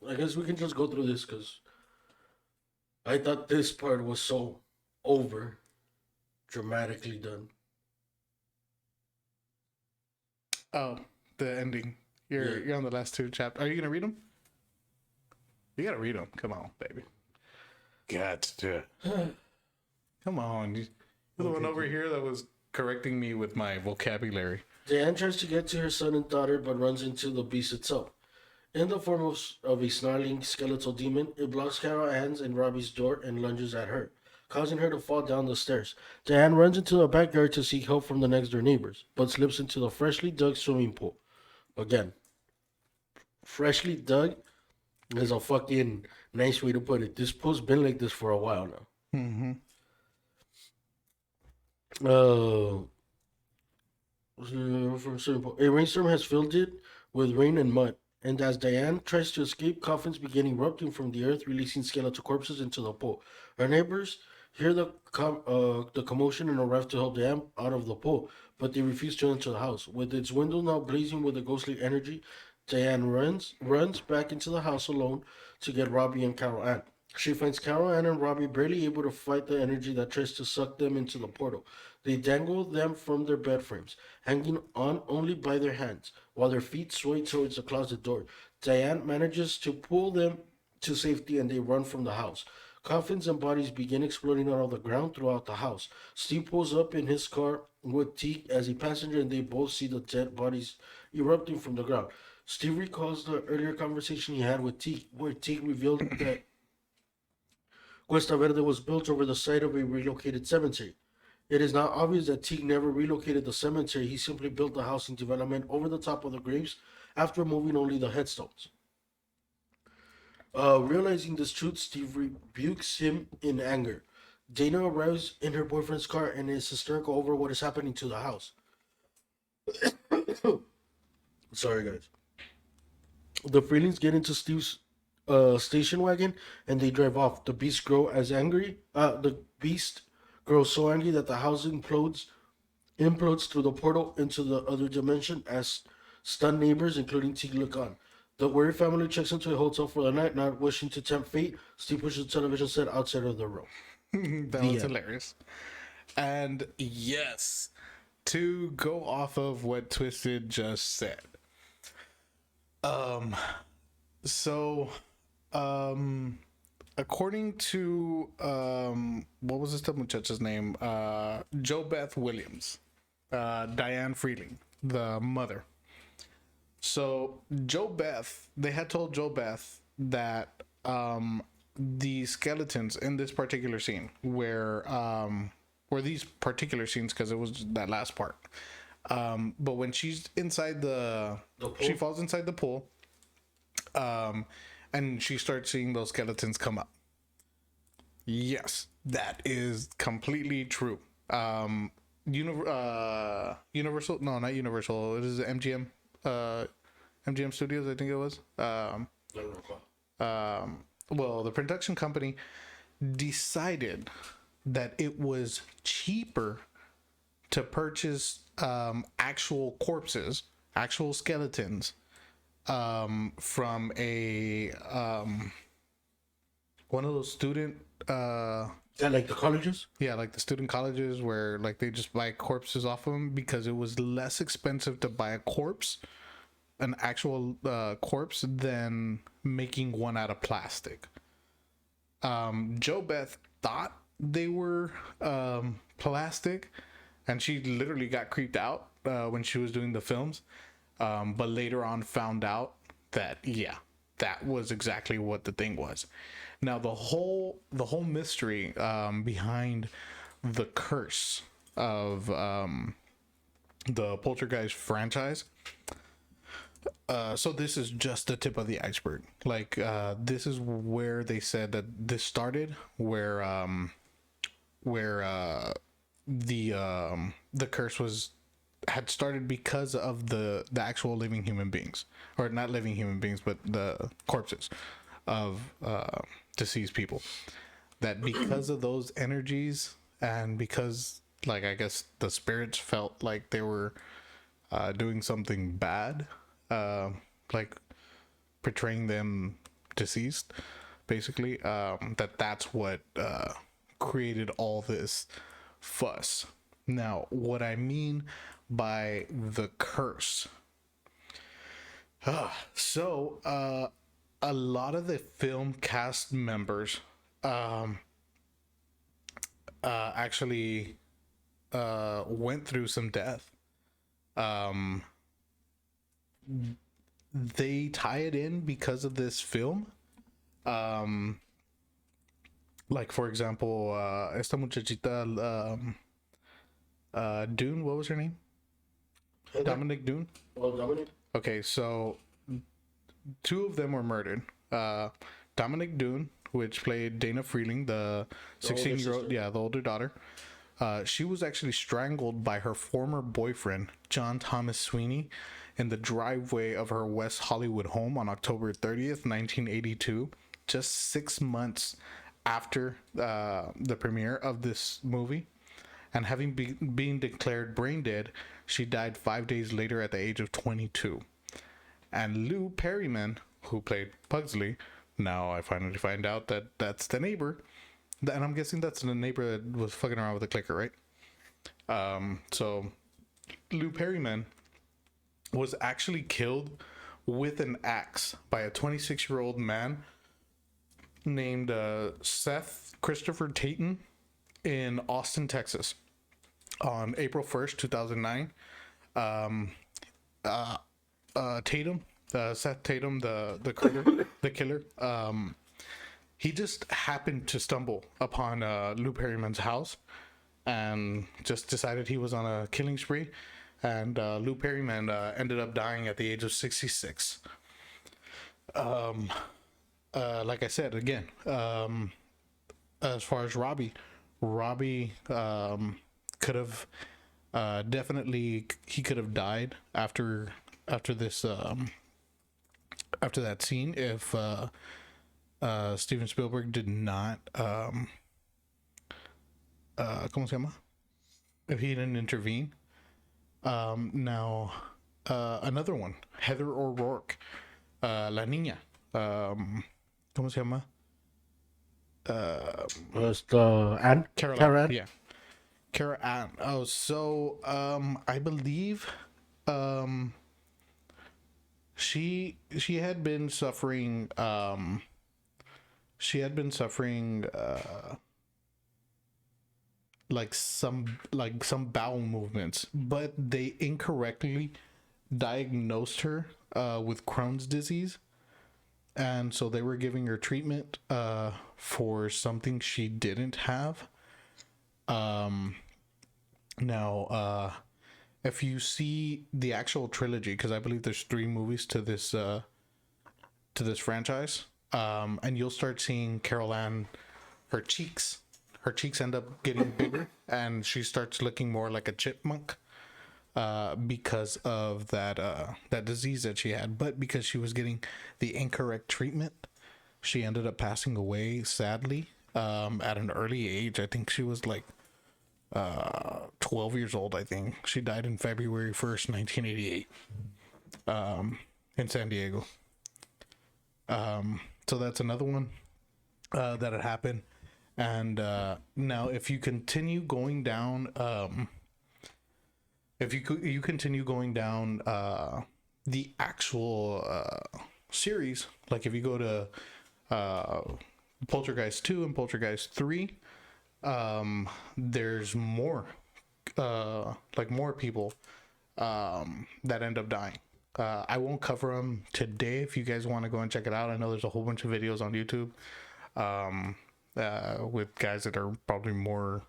I guess we can just go through this because I thought this part was so dramatically done. Oh, the ending. You're on the last 2 chapters. Are you gonna read them? You gotta read them. Come on, baby. Got to do it. Come on. You're the one over here that was correcting me with my vocabulary. Diane tries to get to her son and daughter, but runs into the beast itself. In the form of a snarling skeletal demon, it blocks Carol Ann's and Robbie's door and lunges at her, causing her to fall down the stairs. Diane runs into the backyard to seek help from the next door neighbors, but slips into the freshly dug swimming pool. Again, freshly dug is a fucking nice way to put it. This pool's been like this for a while now. Mm-hmm. A rainstorm has filled it with rain and mud, and as Diane tries to escape, coffins begin erupting from the earth, releasing skeletal corpses into the pool. Her neighbors hear the commotion and arrive to help Diane out of the pool, but they refuse to enter the house. With its window now blazing with a ghostly energy, Diane runs back into the house alone to get Robbie and Carol Ann. She finds Carol Ann and Robbie barely able to fight the energy that tries to suck them into the portal. They dangle them from their bed frames, hanging on only by their hands, while their feet sway towards the closet door. Diane manages to pull them to safety and they run from the house. Coffins and bodies begin exploding out of the ground throughout the house. Steve pulls up in his car with Teak as a passenger and they both see the dead bodies erupting from the ground. Steve recalls the earlier conversation he had with Teak, where Teak revealed that Cuesta Verde was built over the site of a relocated cemetery. It is now obvious that Teague never relocated the cemetery. He simply built the housing development over the top of the graves after moving only the headstones. Realizing this truth, Steve rebukes him in anger. Dana arrives in her boyfriend's car and is hysterical over what is happening to the house. Sorry, guys. The Freelings get into Steve's station wagon and they drive off. The beast grows so angry that the house implodes through the portal into the other dimension as stunned neighbors, including Teague, look on. The worried family checks into a hotel for the night, not wishing to tempt fate. Steve pushes the television set outside of the room. That was hilarious. And yes, to go off of what Twisted just said. According to what was this muchacha's name? Jo Beth Williams, Diane Freeling, the mother. So they had told Jo Beth that the skeletons in this particular scene, where these particular scenes, because it was that last part. But when she's inside she falls inside the pool, and she starts seeing those skeletons come up. Yes, that is completely true. Universal, no, not Universal. It is MGM, MGM Studios, I think it was. Well, the production company decided that it was cheaper to purchase actual corpses, actual skeletons, from a one of those student like the colleges? Yeah, like the student colleges where like they just buy corpses off of them, because it was less expensive to buy a corpse, an actual corpse, than making one out of plastic. Jo Beth thought they were plastic, and she literally got creeped out when she was doing the films, but later on found out that that was exactly what the thing was. Now the whole mystery behind the curse of the Poltergeist franchise. So this is just the tip of the iceberg. Like this is where they said that this started, where the curse had started because of the actual living human beings, or not living human beings, but the corpses of deceased people. That because of those energies, and because, like, I guess the spirits felt like they were doing something bad, like portraying them deceased, basically, that's what created all this fuss. Now, what I mean by the curse. So, a lot of the film cast members actually went through some death. They tie it in because of this film. Like, for example, esta muchachita, Dune, what was her name? Dominic Dune? Well, Dominic? Okay, so two of them were murdered. Dominic Dune, which played Dana Freeling, the 16-year-old, the older daughter. She was actually strangled by her former boyfriend, John Thomas Sweeney, in the driveway of her West Hollywood home on October 30th, 1982, just 6 months after the premiere of this movie. And having been declared brain dead, she died 5 days later at the age of 22. And Lou Perryman, who played Pugsley, now I finally find out that that's the neighbor. And I'm guessing that's the neighbor that was fucking around with the clicker, right? So Lou Perryman was actually killed with an axe by a 26-year-old man named Seth Christopher Tatum in Austin, Texas, on April 1st, 2009. Tatum, Seth Tatum, the critter, the killer, he just happened to stumble upon Lou Perryman's house and just decided he was on a killing spree. And Lou Perryman ended up dying at the age of 66. Like I said, again, as far as Robbie could have definitely, he could have died after this after that scene if Steven Spielberg did not ¿cómo se llama? If he didn't intervene. Now another one, Heather O'Rourke, La Niña, ¿cómo se llama? Anne? Carol Ann. Yeah, Carol Ann. Oh, so I believe she had been suffering like some bowel movements, but they incorrectly diagnosed her with Crohn's disease, and so they were giving her treatment for something she didn't have. Now if you see the actual trilogy, because I believe there's 3 movies to this franchise, and you'll start seeing Carol Ann, her cheeks end up getting bigger, and she starts looking more like a chipmunk because of that disease that she had. But because she was getting the incorrect treatment, she ended up passing away, sadly, at an early age. I think she was like 12 years old. I think she died in February 1st, 1988, in San Diego. So that's another one that had happened. And now if you continue going down the actual series, like if you go to Poltergeist 2 and Poltergeist 3, there's more more people that end up dying. I won't cover them today. If you guys want to go and check it out, I know there's a whole bunch of videos on YouTube with guys that are probably more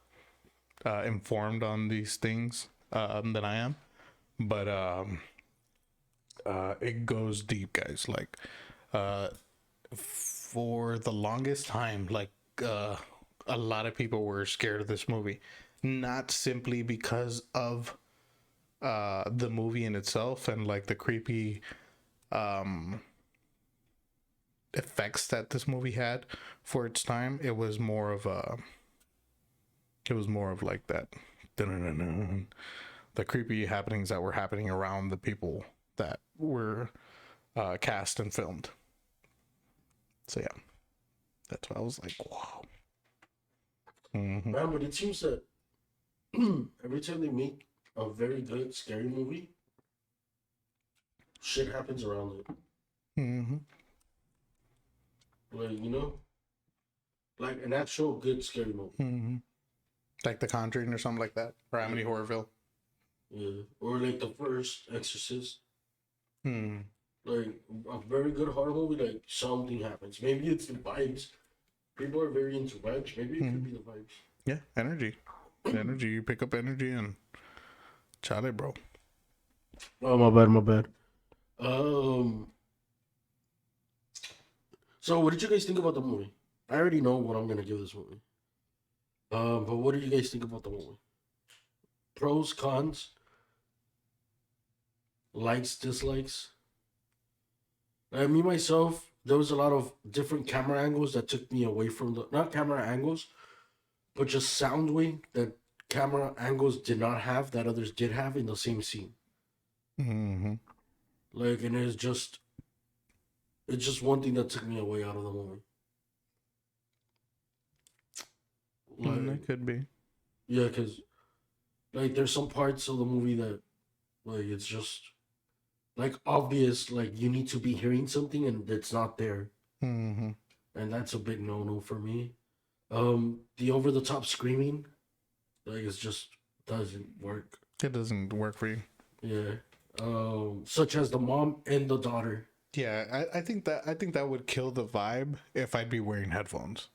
informed on these things than I am, but it goes deep, guys. Like for the longest time, like a lot of people were scared of this movie, not simply because of the movie in itself and like the creepy effects that this movie had for its time. It was more of like that the creepy happenings that were happening around the people that were cast and filmed. So yeah, that's why I was like, wow. Mm-hmm. Man, but it seems that every time they make a very good scary movie, shit happens around it. Mm-hmm. Like, you know, like an actual good scary movie. Mm-hmm. Like The Conjuring or something like that, or Amityville Horrorville. Yeah, or like the first Exorcist. Hmm. Like a very good horror movie. Like something happens. Maybe it's the vibes. People are very into vibes. Maybe it could be the vibes. Yeah, energy. You pick up energy and chale, bro. Oh, my bad. So what did you guys think about the movie? I already know what I'm gonna give this movie. But what do you guys think about the movie? Pros, cons, likes, dislikes. Me myself, there was a lot of different camera angles that took me away from not camera angles, but just sound wave that camera angles did not have that others did have in the same scene. Mm-hmm. Like, and it's just one thing that took me away out of the movie. Like, It could be. yeah, because like there's some parts of the movie that like it's just like obvious, like you need to be hearing something and it's not there, Mm-hmm. and that's a big no for me. The over the top screaming, like it's just doesn't work. It doesn't work for you. Yeah. Such as the mom and the daughter. Yeah, I think that would kill the vibe if I'd be wearing headphones.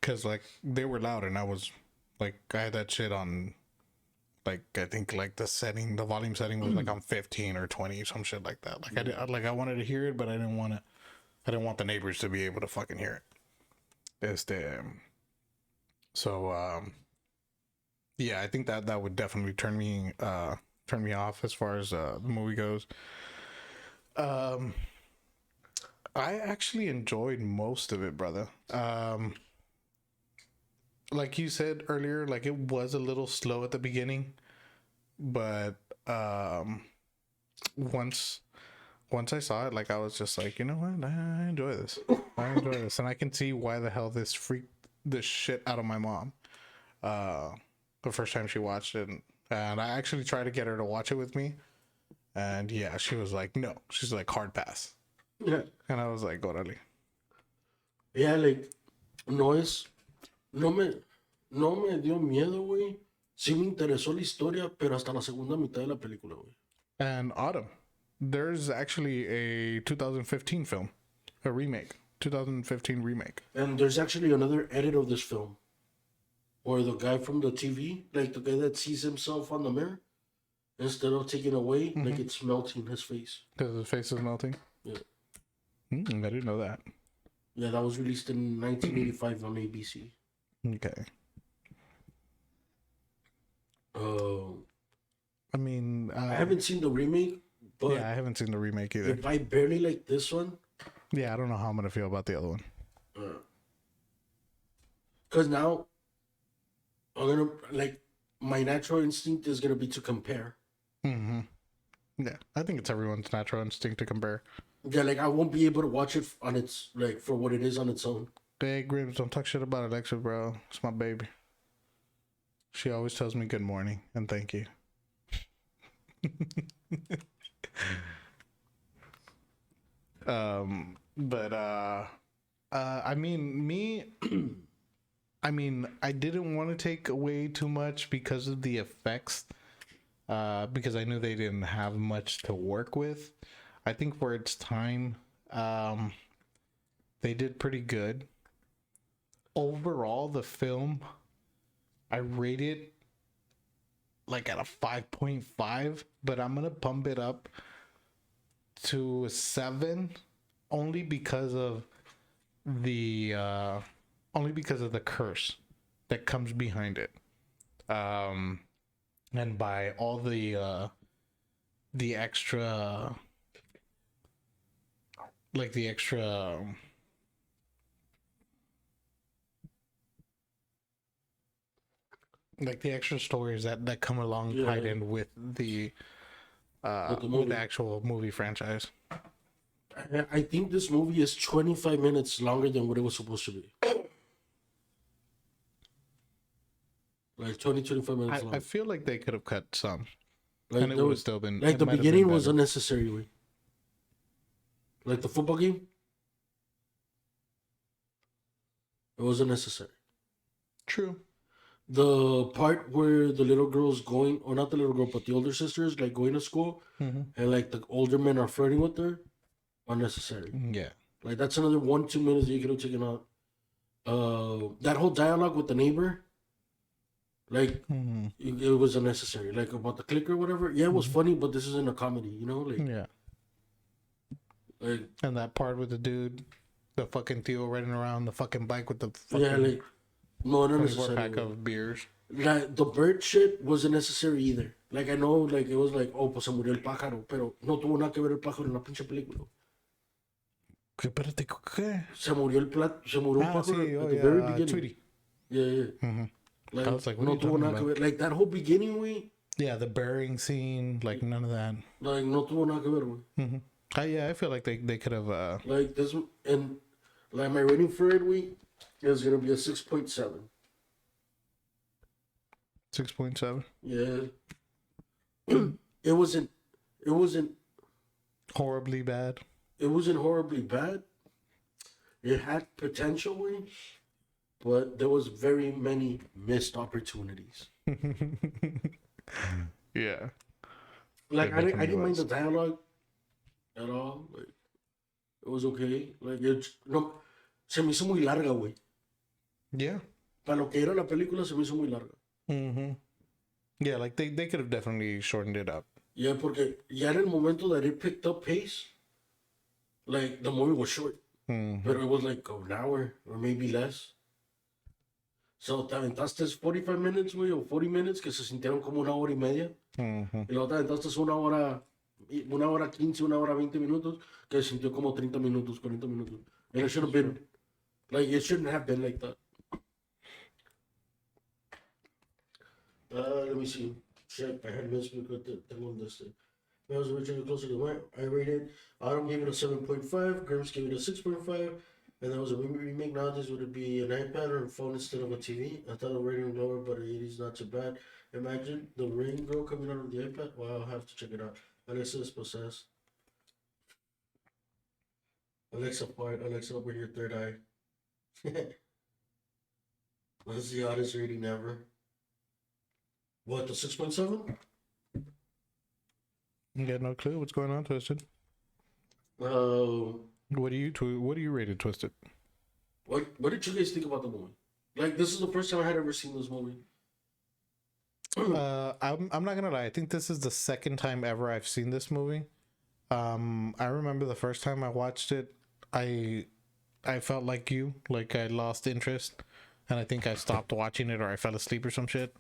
Cause like they were loud and I was like I had that shit on, like I think like the volume setting was like on 15 or 20, some shit like that. Like I wanted to hear it, but I didn't want the neighbors to be able to fucking hear it. Yeah, I think that would definitely turn me off as far as the movie goes. I actually enjoyed most of it, brother. Like you said earlier, like it was a little slow at the beginning, but once I saw it, like I was just like, you know what, I enjoy this. And I can see why the hell this freaked the shit out of my mom. The first time she watched it, and I actually tried to get her to watch it with me, and yeah, she was like, no, she's like hard pass, Yeah. and I was like, órale. Yeah, like no me dio miedo, güey. Sí me interesó la historia, pero hasta la segunda mitad de la película, güey. And Autumn, there's actually a 2015 film, a remake, 2015 remake. And there's actually another edit of this film. Or the guy from the TV, like the guy that sees himself on the mirror, instead of taking away, like it's melting his face. Because his face is melting. Yeah. I didn't know that. Yeah, that was released in 1985 on ABC. Okay. I mean, I haven't seen the remake, but yeah, I haven't seen the remake either. if I barely like this one, Yeah, I don't know how I'm gonna feel about the other one. because now I'm gonna like my natural instinct is gonna be to compare. Mm-hmm. Yeah, I think it's everyone's natural instinct to compare. Yeah, like I won't be able to watch it on its like for what it is on its own. Hey, Gribbs, don't talk shit about Alexa, bro. It's my baby. She always tells me good morning and thank you. I mean, I didn't want to take away too much because of the effects, because I knew they didn't have much to work with. I think for its time, they did pretty good. Overall, the film, I rate it like at a 5.5, but I'm gonna bump it up to a 7 only because of the curse that comes behind it, and by all the extra, like the extra stories that come along, tied in with the actual movie franchise. I think this movie is 25 minutes longer than what it was supposed to be. Like 25 minutes long. I feel like they could have cut some. Like and it would have still been... Like the beginning was unnecessary. Way. Like the football game. It was unnecessary. True. The part where the little girl's going, or not the little girl, but the older sister's like going to school, and like the older men are flirting with her, unnecessary. Yeah. Like that's another 1-2 minutes that you could have taken out. That whole dialogue with the neighbor, like it was unnecessary. Like about the clicker or whatever. Yeah, it was funny, but this isn't a comedy, you know? Like yeah. Like and that part with the dude, the fucking Theo riding around the fucking bike with the fucking like no unnecessary pack of beers. Like the bird shit wasn't necessary either. Like I know, like it was like, oh, pues se murió el pájaro, pero no tuvo nada que ver el pájaro en la pinche película. ¿Qué? Espérate, ¿qué? Se murió un pájaro sí, at the very beginning. Tweety. Yeah. Like, I was like, what no are you tuvo talking nada que ver. Like that whole beginning, way, Yeah, the burying scene, like none of that. Like, no tuvo nada que ver, güey. I feel like they could have. Like, this, and, like, my rating for it, güey, is gonna be a 6.7. 6.7. Yeah. It wasn't, it wasn't, Horribly bad. it wasn't horribly bad. It had potential, güey, but there was very many missed opportunities. Yeah. Like, It I definitely didn't mind was. the dialogue at all. Like, it was okay. Like, no, se me hizo muy larga, güey. Yeah. Para lo que era la película, se me hizo muy larga. Yeah, like they could have definitely shortened it up. Yeah, porque ya en el momento that it picked up pace, like, the movie was short. But it was like an hour or maybe less. So, te aventaste 45 minutes, güey, o 40 minutes, que se sintieron como una hora y media. Y luego te aventaste una hora 15, una hora 20 minutos, que se sintió como 30 minutos, 40 minutos. And it should have been, like, it shouldn't have been like that. Let me see. Check. I had missed because tengo un este. I was originally closer to mine. I rated. Autumn gave it a 7.5. Grims gave it a 6.5. And that was a remake. Nowadays, would it be an iPad or a phone instead of a TV? I thought the rating was lower, but the 80s not too bad. Imagine the rain girl coming out of the iPad. Wow, I'll have to check it out. Alexa is possessed. Alexa, part. Alexa, open your third eye. That's the oddest rating ever. What, the 6.7? You got no clue what's going on, Twisted. What do you rate it, Twisted? What did you guys think about the movie? Like, this is the first time I had ever seen this movie. I'm not gonna lie. I think this is the second time ever I've seen this movie. I remember the first time I watched it, I felt like you, like I lost interest, and I think I stopped watching it or I fell asleep or some shit.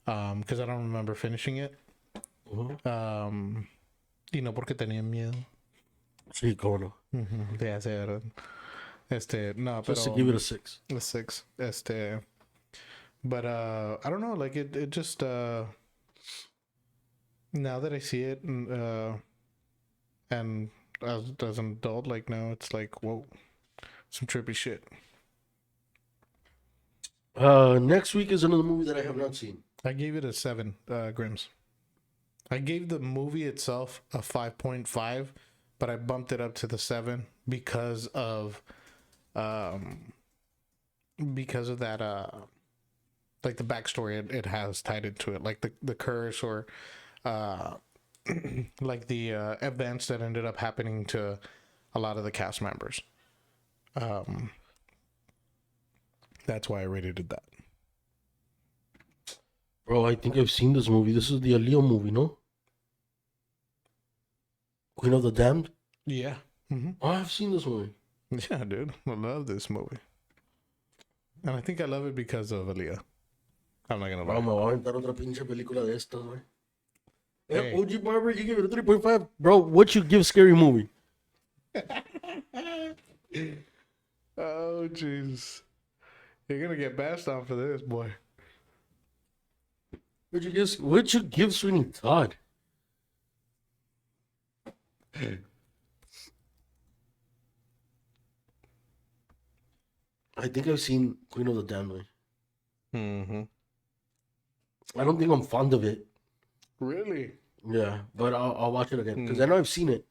Because I don't remember finishing it. Y no porque tenía miedo. Sí, cómo no. Ya sé, ¿verdad? No, Just to pero give it a 6. a 6. But I don't know, like it just now that I see it and as an adult, like now it's like, whoa, some trippy shit. Next week is another movie that I have not seen. I gave it a 7, Grims. I gave the movie itself a 5.5, but I bumped it up to the 7 because of that like the backstory it has tied into it, like the curse or like the events that ended up happening to a lot of the cast members. That's why I rated it that. Bro, I think I've seen this movie. This is the Leo movie, no? Queen of the Damned? Yeah. Oh, I've seen this movie. Yeah, dude. I love this movie. And I think I love it because of Aaliyah. I'm not gonna lie. Bro, me voy a aventar otra pinche película de estas, güey. Hey. OG Barber, you give it a 3.5. Bro, what you give Scary Movie? Oh, jeez. You're gonna get bashed on for this, boy. What'd you give Sweeney Todd? I think I've seen Queen of the Damned, way. I don't think I'm fond of it. Really? Yeah, but I'll watch it again because I know I've seen it.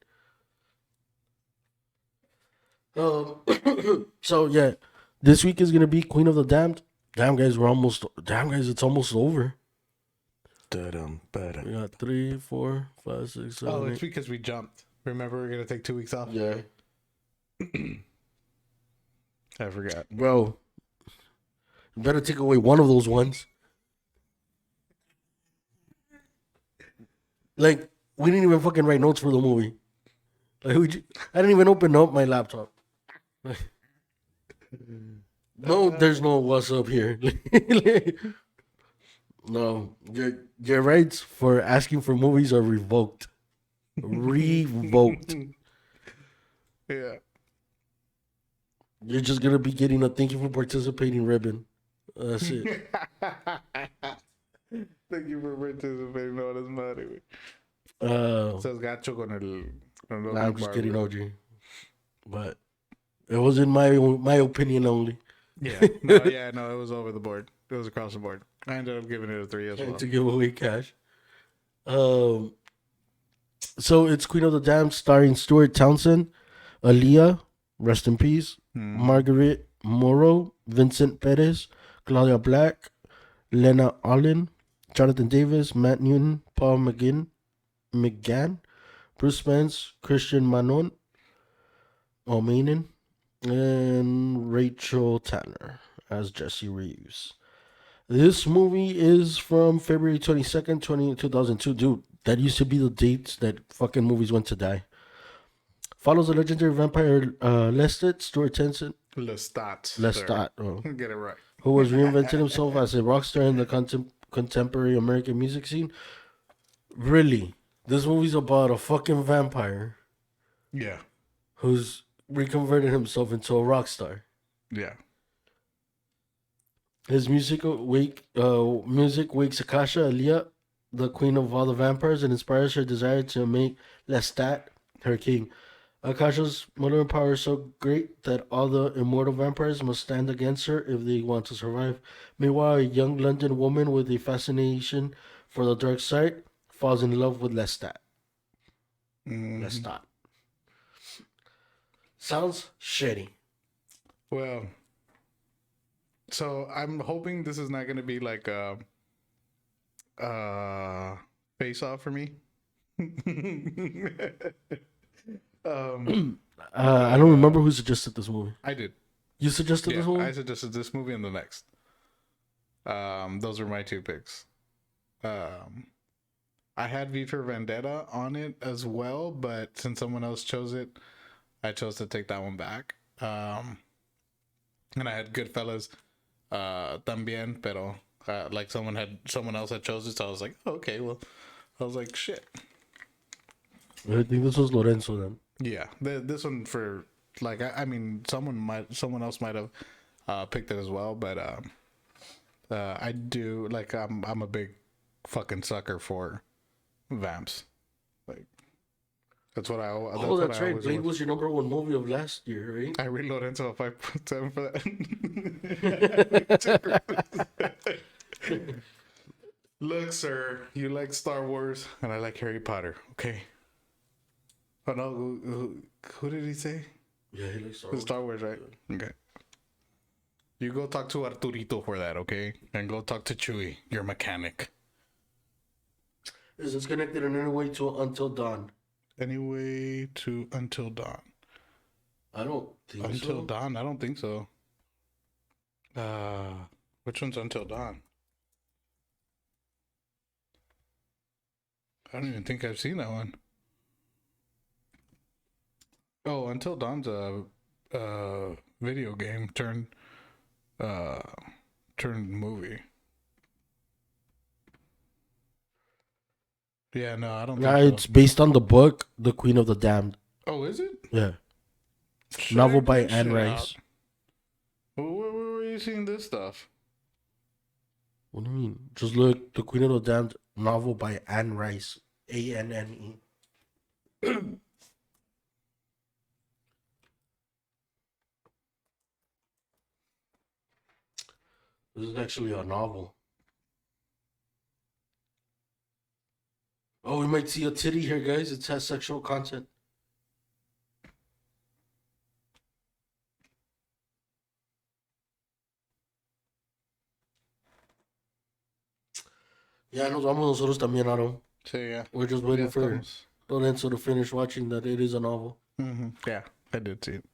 So yeah, this week is gonna be Queen of the Damned. Damn guys, it's almost over. We got 3, 4, 5, 6, 7. Oh, it's 8. because we jumped. Remember, we're gonna take 2 weeks off. Yeah, I forgot. bro. You better take away one of those ones. Like, we didn't even fucking write notes for the movie. Like, I didn't even open up my laptop. No, there's no what's up here. No, your rights for asking for movies are revoked. Revoked. Yeah. You're just gonna be getting a thank you for participating ribbon. That's it. Thank you for participating on this madre, güey. Uh, Estás gacho con el nah, I'm big just bar, kidding, güey. OG. But it was in my opinion only. Yeah. No, yeah, no, it was over the board. It was across the board. I ended up giving it a 3 as well. To give away cash. So it's Queen of the Damned starring Stuart Townsend, Aaliyah, rest in peace, Margaret Morrow, Vincent Perez, Claudia Black, Lena Olin, Jonathan Davis, Matt Newton, Paul McGann, Bruce Spence, Christian Manon, and Rachel Tanner as Jesse Reeves. This movie is from February 22nd, 2002. Dude, that used to be the dates that fucking movies went to die. Follows the legendary vampire Lestat, Stuart Townsend, Lestat. Lestat, Get it right. who was reinvented himself as a rock star in the contemporary American music scene. Really, this movie's about a fucking vampire Yeah. who's reconverted himself into a rock star. Yeah. His music wakes Akasha Aaliyah, the queen of all the vampires, and inspires her desire to make Lestat her king. Akasha's motoring power is so great that all the immortal vampires must stand against her if they want to survive. Meanwhile, a young London woman with a fascination for the dark side falls in love with Lestat. Lestat. Sounds shitty. Well, so I'm hoping this is not going to be like a face off for me. I don't remember who suggested this movie. I did. You suggested Yeah, this movie? I suggested this movie and the next. Those are my two picks. I had V for Vendetta on it as well, but since someone else chose it, I chose to take that one back. And I had Goodfellas, también, pero like someone else had chose it, so I was like, oh, okay, well, I was like, shit. I think this was Lorenzo then. Yeah, this one for like I mean someone else might have picked it as well, but I do like I'm a big fucking sucker for vamps. Like that's what I. That's right. Blade was your number one movie of last year, right? I read Lorenzo a 5.7 for that. Look, sir, you like Star Wars and I like Harry Potter. Okay. Oh no, who did he say? Yeah, he likes Star Wars. Star Wars, right? Okay. You go talk to Arturito for that, okay? And go talk to Chewie, your mechanic. Is this connected in any way to Until Dawn? Anyway, to Until Dawn. I don't think so. Until Dawn? I don't think so. Which one's Until Dawn? I don't even think I've seen that one. Oh, Until Dawn's a video game turned movie. Yeah, no, I don't think so. It's based on the book, The Queen of the Damned. Oh, is it? Yeah. Check Novel by that Anne shit Rice. out. Where were you seeing this stuff? What do you mean? Just look, The Queen of the Damned, novel by Anne Rice. Anne. This is actually a novel. Oh, we might see a titty here, guys. It has sexual content. Ya nos vamos nosotros también, Aaron. So yeah, We're just waiting ya for estamos. Lorenzo to finish watching that it is a novel. Yeah, I did see it.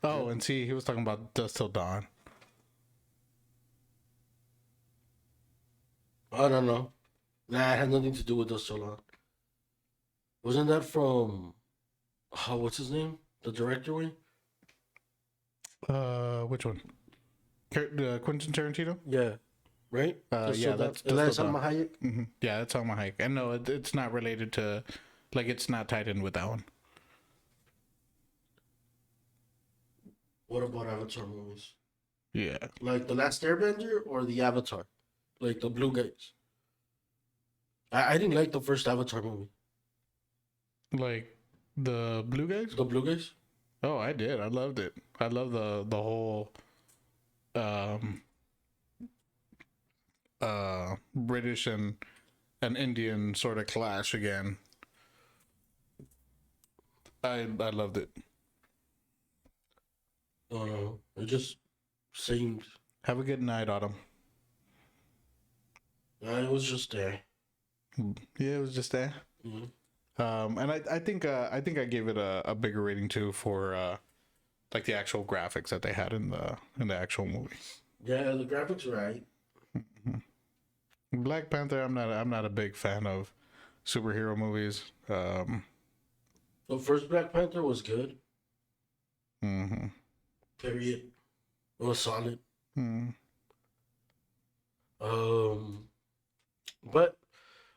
Oh, and see, he was talking about Dust Till Dawn. I don't know. Nah, it had nothing to do with us so long. Wasn't that from what's his name? The director way? Which one? Quentin Tarantino? Yeah. Right? Yeah, that's Salma Dawn. Hayek. Mm-hmm. Yeah, that's Salma Hayek. And no, it's not related to, like, it's not tied in with that one. What about Avatar movies? Yeah. Like The Last Airbender or the Avatar? Like the blue guys? I didn't like the first Avatar movie. Like the blue guys? The Blue Guys? Oh, I did. I loved it. I love the whole British and Indian sort of clash again. I loved it. It just seemed... Have a good night, Autumn. it was just there. Yeah, it was just there. And I think I gave it a bigger rating too for like the actual graphics that they had in the actual movie. Yeah, the graphics were right. Black Panther, I'm not a big fan of superhero movies. The first Black Panther was good. Period. It was solid. But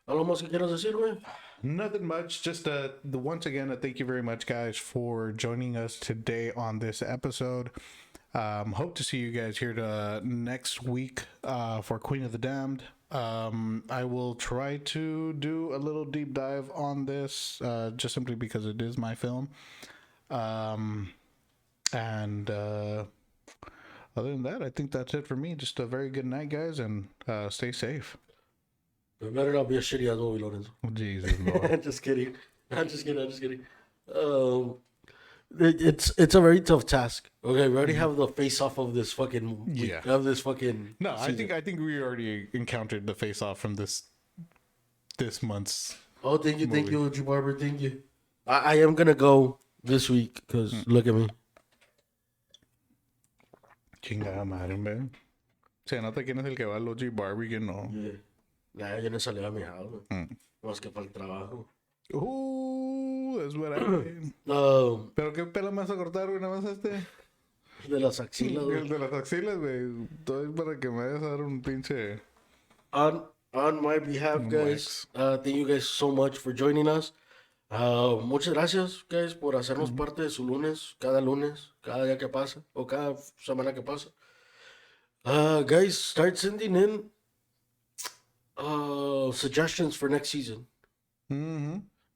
algo más que quieras decir, güey? Nothing much. Just once again, thank you very much, guys, for joining us today on this episode. Hope to see you guys here next week for Queen of the Damned. I will try to do a little deep dive on this, just simply because it is my film. And other than that, I think that's it for me. Just a very good night, guys, and stay safe. It better not be a shitty ass movie, Lorenzo. Jesus Lord. Just kidding. I'm just kidding. It's a very tough task. Okay, we already have the face off of this fucking. Yeah. Of this fucking. No, season. I think we already encountered the face off from this month's. Oh, thank you, G Barber. Thank you. I am gonna go this week because look at me. Chingada madre, man. Se nota quién es el que va al G Barbie, que no. Yeah. Nah, yo no salí a mi house. Más que para el trabajo. That's what I mean. Pero qué pelo me vas a cortar, güey, nada más De las axilas, güey. El de las axilas, güey. Todo es para que me vayas a dar un pinche. On my behalf, guys, thank you guys so much for joining us. Muchas gracias, guys, por hacernos parte de su lunes, cada día que pasa, o cada semana que pasa. Guys, start sending in suggestions for next season.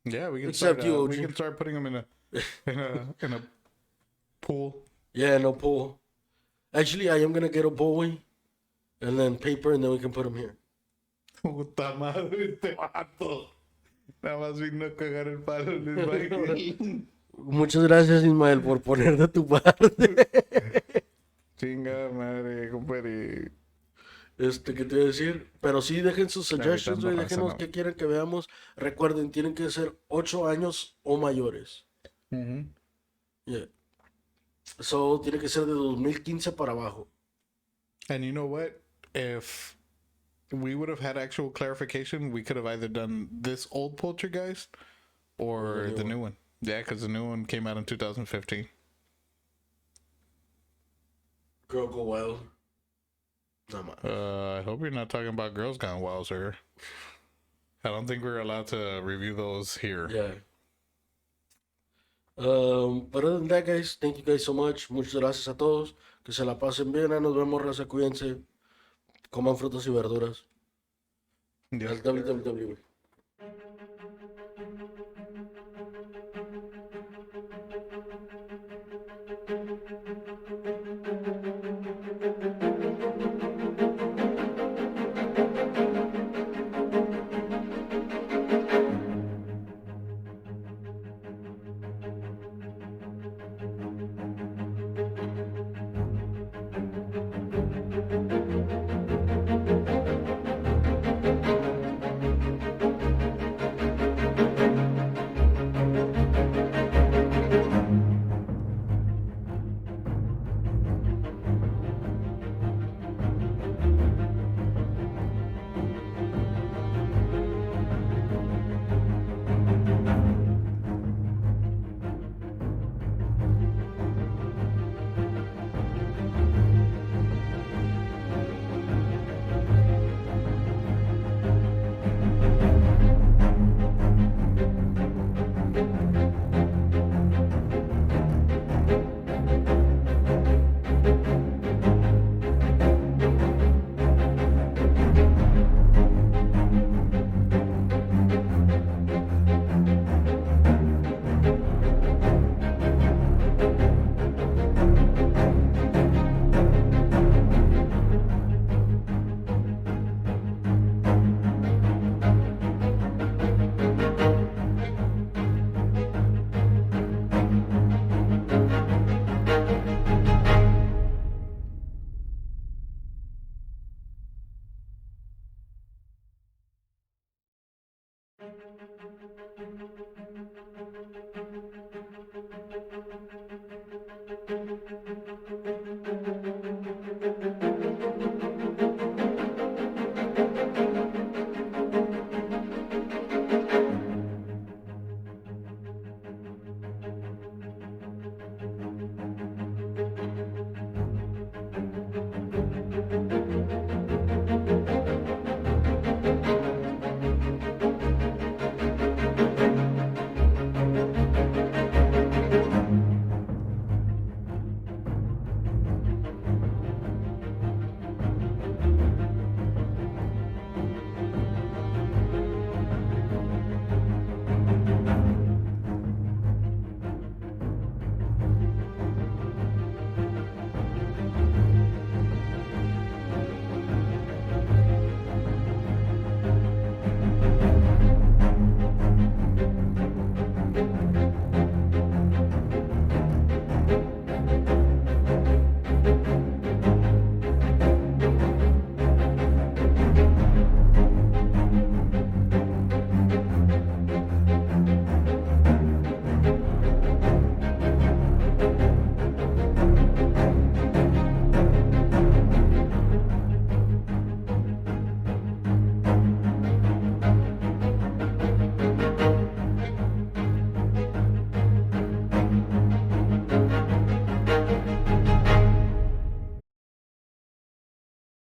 Yeah, we can Except start. you, We OG. can start putting them in a pool. Yeah, no pool. Actually, I am gonna get a bowl, and then paper, and then we can put them here. Puta madre, este vato. Nada más vino a cagar el palo en el baile. Muchas gracias, Ismael, por poner de tu parte. Chinga madre, compadre. ¿Qué te iba a decir? Pero sí, dejen sus suggestions, güey. Gritando Déjenos raza, qué quieren que veamos. Recuerden, tienen que ser 8 años o mayores. Yeah. So, tiene que ser de 2015 para abajo. And you know what? If we would have had actual clarification, we could have either done this old poltergeist or the new one. Yeah, because the new one came out in 2015. Girl Go Wild. No, man. I hope you're not talking about Girls Gone Wild, sir. I don't think we're allowed to review those here. Yeah. But other than that, guys, thank you guys so much. Muchas gracias a todos. Que se la pasen bien. Nos vemos, raza. Cuídense. Coman frutas y verduras. Yes. Al WWE.